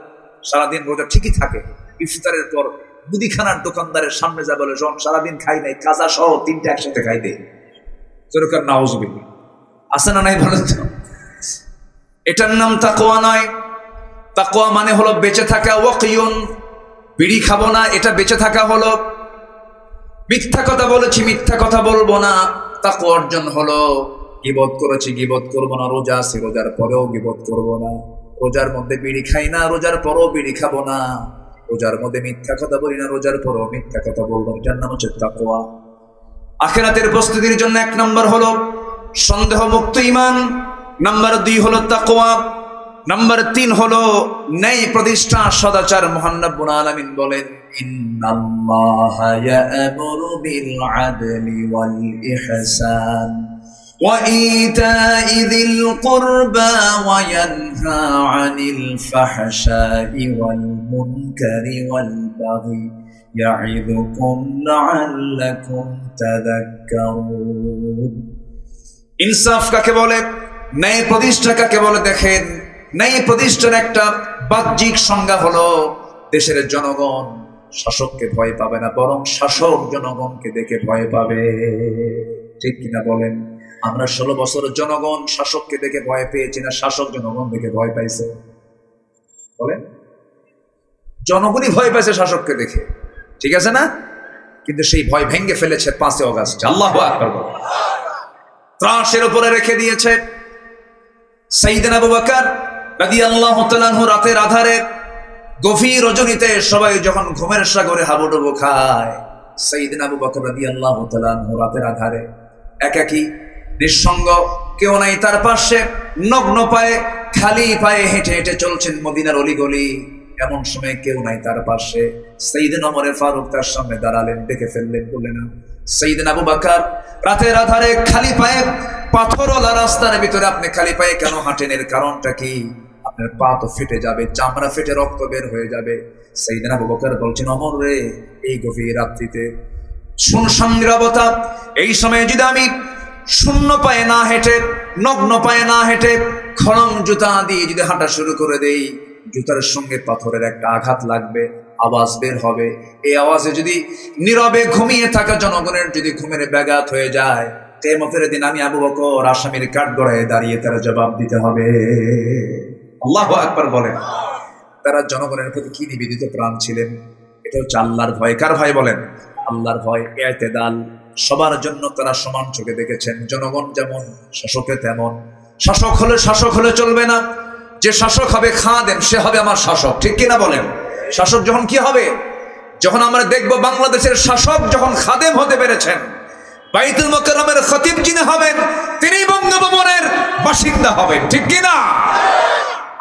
S1: সারাদিন রোজা ঠিকই থাকে, ইফতারের পর মুদিখানার দোকানদারের সামনে যা বলে, জন সারাদিন খাই নাই, কাজা সহ 3টা একসাথে খাই দে। তোরকার নাউজুবিল্লাহ আছে না নাই? ভালো তো, এটার নাম তাকওয়া নয়। তাকওয়া মানে হলো বেঁচে থাকা। ওয়াকিয়ুন, বিড়ি খাবো না, এটা বেঁচে থাকা হলো। মিথ্যা কথা বলেছি, মিথ্যা কথা বলবো না। তাকওয়া অর্জন হলো গীবত করেছি, গীবত করবো না। রোজা আছে, রোজার পরেও গীবত করবো না। রোজার মধ্যে বিড়ি খাই না, রোজার পরেও বিড়ি খাবো না। রোজার মধ্যে মিথ্যা কথা বলি না, রোজার পরেও মিথ্যা কথা বলবো না। এটার নাম হচ্ছে তাকওয়া। আখিরাতের প্রস্তুতির জন্য 1 নম্বর হলো সন্দেহ মুক্ত ঈমান। নাম্বার 2 হলো তাকওয়া, নাম্বার 3 হলো ন্যায় প্রতিষ্ঠা, সদাচার। মহান রব্বুল আলামিন বলেন, ইন্নাল্লাহা ইয়া'মুরু বিল আদলি ওয়াল ইহসান ওয়া ইতা'i যিল কুরবা ওয়া ইয়ানহা আনিল ফাহশাই ওয়াল মুনকারি ওয়াল বাগি ইয়া'iদুকুম লা'আল্লাকুম তাযাক্কারুন। ইনসাফ কাকে বলে, ন্যায় প্রতিষ্ঠা কাকে বলে? দেখেন, ন্যায় প্রতিষ্ঠার একটা বাহ্যিক সংজ্ঞা হলো দেশের জনগণ শাসককে ভয় পাবে না, বরং শাসক জনগণকে দেখে ভয় পাবে। ঠিক কিনা বলেন? আমরা 16 বছর জনগণ শাসককে দেখে ভয় পেয়েছি না শাসক জনগণ দেখে ভয় পাইছে? বলেন, জনগণই ভয় পাইছে শাসককে দেখে, ঠিক আছে না? কিন্তু সেই ভয় ভেঙে ফেলেছে 5 অগাস্ট। আল্লাহু আকবার। ত্রাসের উপরে রেখে দিয়েছে। সাইয়েদনা আবু বকর রাদিয়াল্লাহু তাআলা আনহু রাতের আধারে গভীর রজনীতে সবাই যখন ঘুমের সাগরে হাবুডুবু খায়, সাইয়েদনা আবু বকর রাদিয়াল্লাহু তাআলা আনহু রাতের আধারে একাকী নিঃসঙ্গ, কেউ নাই তার পাশে, নগ্ন পায়ে খালি পায়ে হেঁটে হেঁটে চলছেন মদিনার অলিগলি। এমন সময় কেউ নাই তার পাশে। সাইয়েদনা ওমর ফারুক তার সামনে দাঁড়ালেন, ডেকে ফেললেন, বললেন, সাইয়েদনা আবু বকর, রাতের আধারে খালি পায়ে পাথরওয়ালা রাস্তার ভিতরে আপনি খালি পায়ে কেন হাঁটেন? এর কারণটা কি? আপনার পা তো ফেটে যাবে, চামড়া ফেটে রক্ত বের হয়ে যাবে। সাইয়েদনা আবু বকর বলছেন, ওমর রে, এই গভীর রাত্রিতে শুনশান নীরবতা, এই সময়ে যদি আমি শূন্য পায়ে না হেঁটে, নগ্ন পায়ে না হেঁটে, খড়ম জুতা দিয়ে যদি হাঁটা শুরু করে দেই, জুতার সঙ্গে পাথরের একটা আঘাত লাগবে, আওয়াজ বের হবে। এই আওয়াজে যদি নীরবে ঘুমিয়ে থাকা জনগণের যদি ঘুমের ব্যাঘাত হয়ে যায়, কিয়ামতের দিন আমি আবু বকর আসামির কাঠগড়ায় দাঁড়িয়ে তারা জবাব দিতে হবে। আল্লাহু আকবার বলেন। তারা জনগণের প্রতি কি নিবেদিত প্রাণ ছিলেন? এটা হচ্ছে আল্লাহর ভয়। কার ভয় বলেন? আল্লাহর ভয়। ইতিদাল, সবার জন্য তারা সমান চোখে দেখেছেন। জনগণ যেমন, শাসকে তেমন। শাসক হলে চলবে না। যে শাসক হবে খাদেম, সে হবে আমার শাসক। ঠিক কিনা বলেন? শাসক যখন কি হবে? যখন আমরা দেখব বাংলাদেশের শাসক যখন খাদেম হতে পেরেছেন, বাইতুল মুকাররমের খতিব যিনি হবেন তিনি বঙ্গভবনের বাসিন্দা হবেন। ঠিক কিনা?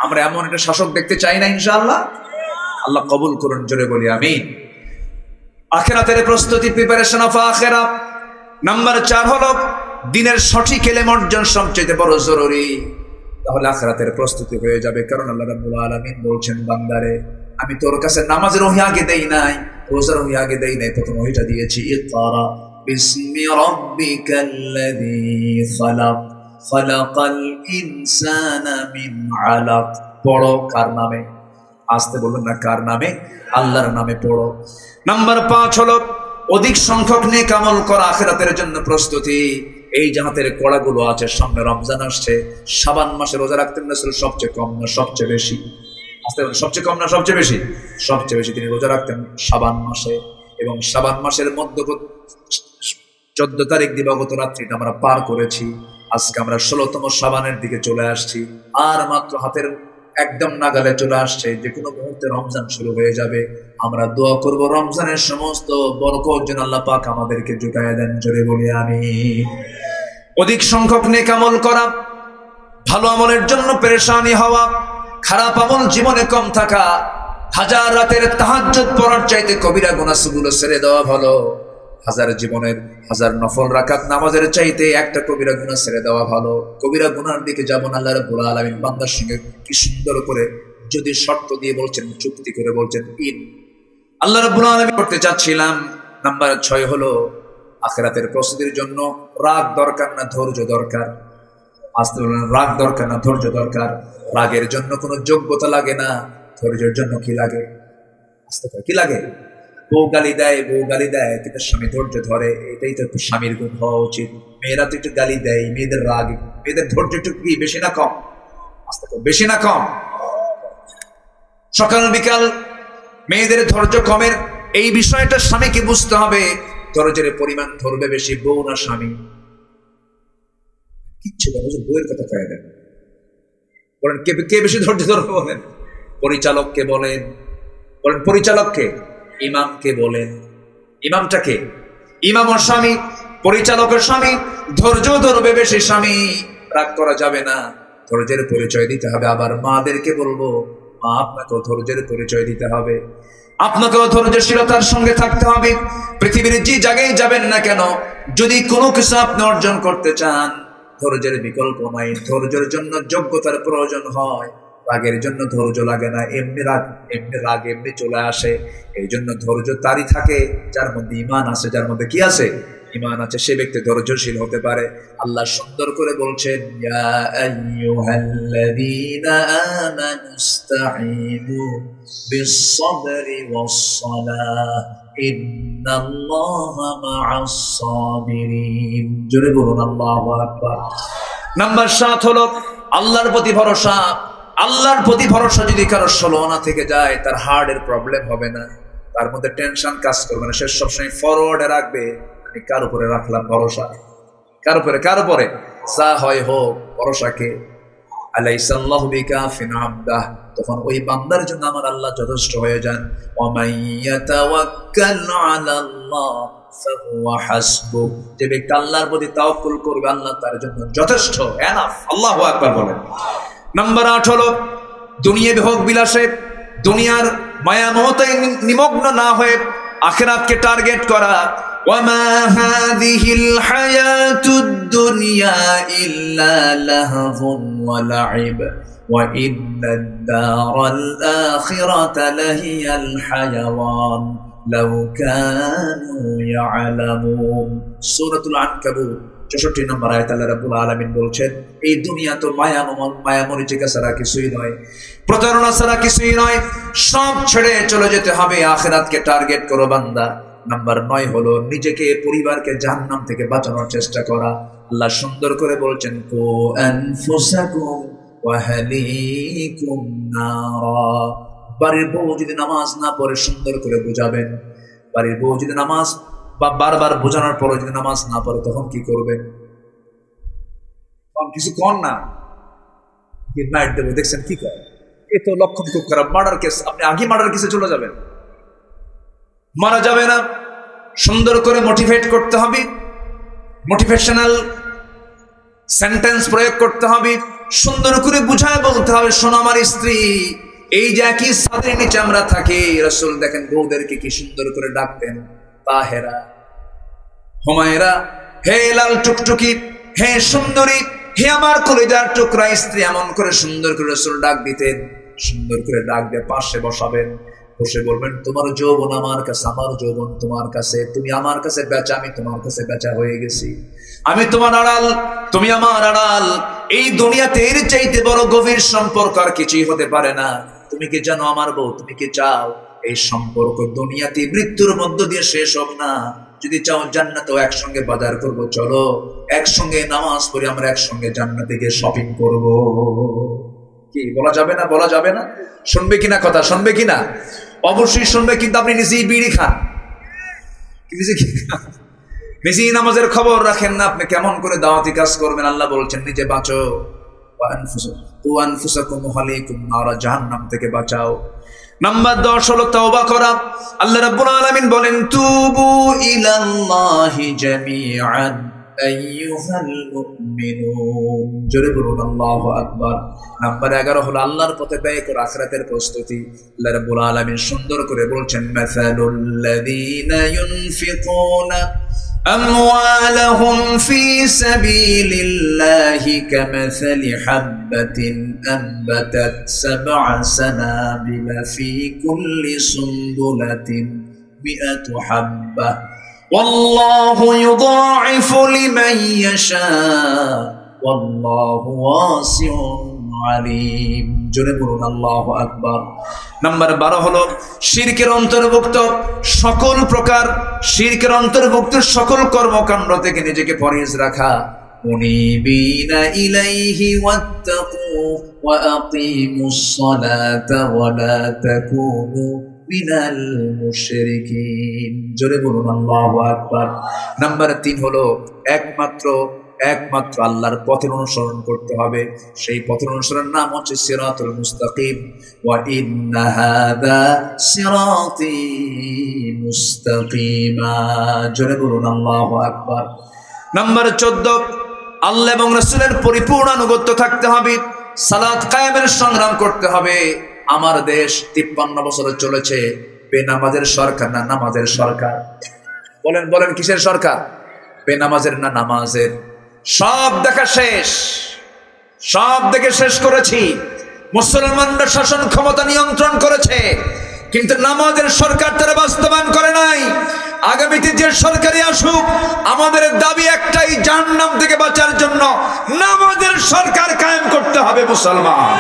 S1: আমরা এমন একটা শাসক দেখতে চাই না ইনশাআল্লাহ? আল্লাহ কবুল করুন, জোরে বলি আমিন। আখিরাতের প্রস্তুতি, প্রিপারেশন অফ আখিরা। নাম্বার 4 হলো দিনের সঠিক ইলম অর্জন সবচেয়ে বড় জরুরি। তাহলে আখিরাতের প্রস্তুতি হয়ে যাবে। কারণ আল্লাহ রাব্বুল আলামিন বলছেন, বান্দারে, আমি তোর কাছে নামাজের ওহী আগে দেই নাই, রোজার ওহী আগে দেই নাই, প্রথম ওহীটা দিয়েছি ইকরা বিসমি রাব্বিকাল্লাযী খালাক খালাকাল ইনসানা মিন আলাক। পড়ো কার নামে? আসতে বলবেন না, কার নামে? আল্লাহর নামে পড়ো। নাম্বার 5 হলো অধিক সংখ্যক নেক আমল করা, আখিরাতের জন্য প্রস্তুতি। এই জাহাতের কড়াগুলো আছে, সামনে রমজান আসছে, শাবান মাসে রোজা রাখতেন রাসূল সবচেয়ে কম না সবচেয়ে বেশি? আসতে বলেন, সবচেয়ে কম না সবচেয়ে বেশি? সবচেয়ে বেশি তিনি রোজা রাখতেন শাবান মাসে। এবং শাবান মাসের মধ্যবর্তী 14 তারিখ দিবাগত রাত্রিটা আমরা পার করেছি। আজকে আমরা 16তম শাবানের দিকে চলে আসছি। আর মাত্র হাতের একদম নাগালে চলে আসছে, যে কোনো মুহূর্তে রমজান শুরু হয়ে যাবে। আমরা দোয়া করব রমজানের সমস্ত বরকত যেন আল্লাহ পাক আমাদেরকে জুটায় দেন, জোরে বলি আমিন। অধিক সংখ্যক নেক আমল করা, ভালো আমলের জন্য পেরেশানি হওয়া, খারাপ আমল জীবনে কম থাকা, হাজার রাতের তাহাজ্জুদ পড়ার চাইতে কবিরা গুনাহগুলো ছেড়ে দেওয়া ভালো। হাজার নফল রাকাত নামাজের চাইতে একটা কবিরা গুনাহ ছেড়ে দেওয়া ভালো। কবিরা গুনার দিকে যাবেন, আল্লাহ রাব্বুল আলামিন বান্দার সঙ্গে কি সুন্দর করে যদি শর্ত দিয়ে বলছেন, চুক্তি করে বলছেন, ইন আল্লাহ রাব্বুল আলামিন করতে চাচ্ছিলাম। নাম্বার 6 হলো আখিরাতের প্রস্তুতির জন্য রাগ দরকার না ধৈর্য দরকার। আসতে বলেন, রাগ দরকার না ধৈর্য দরকার। রাগের জন্য কোনো যোগ্যতা লাগে না, ধৈর্যের জন্য কি লাগে? আসতে কি লাগে? বউ গালি দেয় কিন্তু স্বামী ধৈর্য ধরে। এটাই তো একটু স্বামীর গুণ হওয়া উচিত। মেয়েরা তো একটু গালি দেয়, মেয়েদের রাগ, মেয়েদের ধৈর্য একটু কি বেশি না কম? আসতে বেশি না কম? সকাল বিকাল মেয়েদের ধৈর্য কমের এই বিষয়টা স্বামীকে বুঝতে হবে। ধৈর্যের পরিমাণ ধরবে বেশি বউ না স্বামী? কিচ্ছু না, বউয়ের কথা কয়ে দেন। বলেন কে বেশি ধৈর্য ধরবে? বলেন পরিচালককে বলেন পরিচালককে, ইমামকে বলেন। ইমামটাকে? ইমাম ও স্বামী, পরিচালকের স্বামী, ধৈর্য ধরবে বেশি স্বামী। রাগ করা যাবে না। ধৈর্যের পরিচয় দিতে হবে। আবার মাদেরকে বলবো, মা আপনাকেও ধৈর্যের পরিচয় দিতে হবে, আপনাকেও ধৈর্যশীলতার সঙ্গে থাকতে হবে। পৃথিবীর যে জায়গায় যাবেন না কেন, যদি কোনো কিছু আপনি অর্জন করতে চান, ধৈর্যের বিকল্প নাই। ধৈর্যের জন্য যোগ্যতার প্রয়োজন হয়, রাগের জন্য ধৈর্য লাগে না। এমনি রাগ এমনি চলে আসে। এই জন্য ধৈর্য তারই থাকে যার মধ্যে ঈমান আছে, যার মধ্যে কি আছে? ঈমান আছে। সে ব্যক্তি ধৈর্যশীল হতে পারে। আল্লাহ সুন্দর করে বলছেন, ইয়া আইয়ুহাল্লাযীনা আমানুস্তাঈনু বিস-সাবরি ওয়াস-সালাহ ইন্নাল্লাহা মা'আস-সাবিরিন। জোরে বলুন আল্লাহু আকবার। নাম্বার 7 হলো আল্লাহর প্রতি ভরসা। আল্লাহর প্রতি ভরসা যদি কারো 16 আনা থেকে যায়, তার হার্টের প্রবলেম হবে না, তার মধ্যে টেনশন কাজ করবে না। সে সবসময় ফরওয়ার্ডে রাখবে, আমি কার উপরে রাখলাম ভরসা? কার উপরে? কার উপরে? যা হয় হোক, ভরসাকে। আলাইসাল্লাহু বিকাফিন আবদাহ, তখন ওই বান্দার জন্য আমার আল্লাহ যথেষ্ট হয়ে যান। ওয়া মাইয়াতাওয়াক্কাল আলাল্লাহ ফাহুয়া হাসবুহ, যে ব্যক্তি আল্লাহর প্রতি তাওয়াক্কুল করবে, আল্লাহ তার জন্য যথেষ্ট, এনাফ। আল্লাহু আকবার বলেন। নাম্বার 8 হলো দুনিয়াবি ভোগ বিলাসে, দুনিয়ার মায়া মোহতে নিমগ্ন না হয়ে আখিরাতকে টার্গেট করা। ওয়ামা হাযিহিল হায়াতুদ দুনিয়া ইল্লা লাহবুন ওয়া লাইব ওয়া ইন্নাদ দারাল আখিরাতা লাহিয়াল হায়াওয়ান লাউ কানু ইয়ালামুন। সূরাতুল আনকাবুত 64 নম্বর আয়াত আল্লাহ রাব্বুল আলামিন বলছেন, এই দুনিয়া তো মায়া মরিচিকা ছাড়া কিছুই নয়, প্রতারণা ছাড়া কিছুই নয়। সব ছেড়ে চলে যেতে হবে, আখিরাতকে টার্গেট করো বান্দা। নাম্বার 9 হলো নিজেকে, পরিবারকে জাহান্নাম থেকে বাঁচানোর চেষ্টা করা। আল্লাহ সুন্দর করে বলছেন, কু আনফুসাকুম ওয়া আহলিকুম নারা। বাড়ির বউ যদি নামাজ না পড়ে, সুন্দর করে বুঝাবেন। বাড়ির বউ যদি নামাজ বা বারবার বোঝানোর পরে যদি নামাজ না পড়ে, তখন কি করবেন? কিছু কর না, নাইট দেবো, দেখছেন কি করে? এ তো লক্ষণ খুব খারাপ, মার্ডার কেস। আপনি আগে মার্ডার কেসে চলে যাবেন। মারা যাবে না। সুন্দর করে মোটিভেট করতে হবে, মোটিভেশনাল সেন্টেন্স প্রয়োগ করতে হবে, সুন্দর করে বুঝায় বলতে হবে, শোনো আমার স্ত্রী, এই যে একই ছাদের নিচে আমরা থাকি, রাসূল দেখেন বউদেরকে কি সুন্দর করে ডাকতেন, তাহেরা, হুমায়রা, হে লাল টুকটুকি, হে সুন্দরী, হে আমার কলিজার টুকরা স্ত্রী, এমন করে সুন্দর করে রাসূল ডাক দিতেন। সুন্দর করে ডাক দিয়ে পাশে বসাবেন, বসে বলবেন, তোমার যৌবন আমার কাছে, আমার যৌবন তোমার কাছে, তুমি আমার কাছে বেচা, আমি তোমার কাছে বেচা হয়ে গেছি, আমি তোমার আড়াল, তুমি আমার আড়াল। এই দুনিয়াতে এর চাইতে বড় গভীর সম্পর্ক আর কিছুই হতে পারে না। তুমি কি জানো আমার বউ, তুমি কি চাও এই সম্পর্ক দুনিয়াতে মৃত্যুর মধ্য দিয়ে শেষ হোক না? যদি চাও জান্নাতেও একসঙ্গে বাজার করব, চলো একসঙ্গে নামাজ পড়ি, আমরা একসঙ্গে জান্নাতে গিয়ে শপিং করব। কি বলা যাবে না? বলা যাবে না? শুনবে কিনা কথা? শুনবে কিনা? অবশ্যই শুনবে, কিন্তু আপনি নিজেই বিড়ি খান, নিজেই নামাজের খবর রাখেন না, আপনি কেমন করে দাওয়াতি কাজ করবেন? আল্লাহ বলছেন, নিজে বাঁচো, জাহান্নাম থেকে বাঁচাও। নাম্বার 10 হলো তওবা করা। আল্লাহ রাব্বুল আলামিন বলেন, তুবু ইলাল্লাহি জামিআন আইয়ুহাল মুমিনুন। জোরে বলুন আল্লাহু আকবার। নাম্বার 11 হলো আল্লাহর পথে ব্যয় করা, আখিরাতের প্রস্তুতি। আল্লাহ রাব্বুল আলামিন সুন্দর করে বলছেন, মাসালুল লাযীনা ইউনফিকুনা أموالهم في سبيل الله كمثل حبة أنبتت 7 سنابل في كل سنبلة 100 حبة والله يضاعف لمن يشاء والله واسع আলিম। জোরে বলুন আল্লাহু আকবার। নাম্বার 12 হলো শিরকের অন্তর্ভুক্ত সকল প্রকার, শিরকের অন্তর্ভুক্ত সকল কর্মকাণ্ড থেকে নিজেকে পরহেজ রাখা। মুনিবিনা ইলাইহি ওয়াত্তাকু ওয়া আকিমুস সালাতা ওয়া লা তাকুনু মিনাল মুশরিকিন। জোরে বলুন আল্লাহু আকবার। নাম্বার 3 হলো একমাত্র আল্লাহর পথের অনুসরণ করতে হবে। সেই পথের অনুসরণ নাম হচ্ছে সিরাতুল মুস্তাকিম। ওয়া ইন্না হাযা সিরাতি মুস্তাকিমা। জোরে বলুন আল্লাহু আকবার। নাম্বার 14 আল্লাহ এবং রাসূলের পরিপূর্ণ আনুগত্য থাকতে হবে। সালাত কায়েমের সংগ্রাম করতে হবে। আমার দেশ 53 বছরে চলেছে বেনামাজের সরকার না নামাজের সরকার? বলেন বলেন, কিসের সরকার? বেনামাজের না নামাজের? সব দেখা শেষ, সব দেখে শেষ করেছি। মুসলমানরা শাসন ক্ষমতা নিয়ন্ত্রণ করেছে, কিন্তু নামাজের সরকার তারা বাস্তবায়ন করে নাই। আগামীতে যে সরকারি আসুক, আমাদের দাবি একটাই, জাহান্নাম থেকে বাঁচার জন্য নামাজের সরকার কায়েম করতে হবে। মুসলমান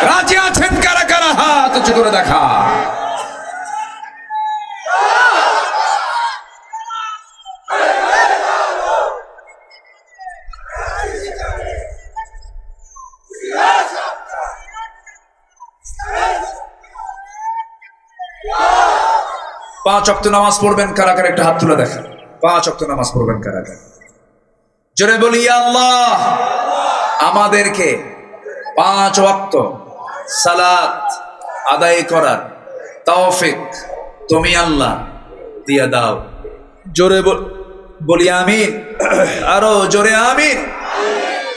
S1: রাজি আছেন কারা কারা? হাত উঁচু করে দেখা। পাঁচ ওয়াক্ত নামাজ পড়বেন কারা কারা? একটা হাত তুলে দেখেন। 5 ওয়াক্ত নামাজ পড়বেন কারা কারা? জোরে বলি আল্লাহ আমাদেরকে 5 ওয়াক্ত সালাত আদায় করার তৌফিক তুমি আল্লাহ দিয়ে দাও। জোরে বলি আমিন, আরো জোরে আমিন।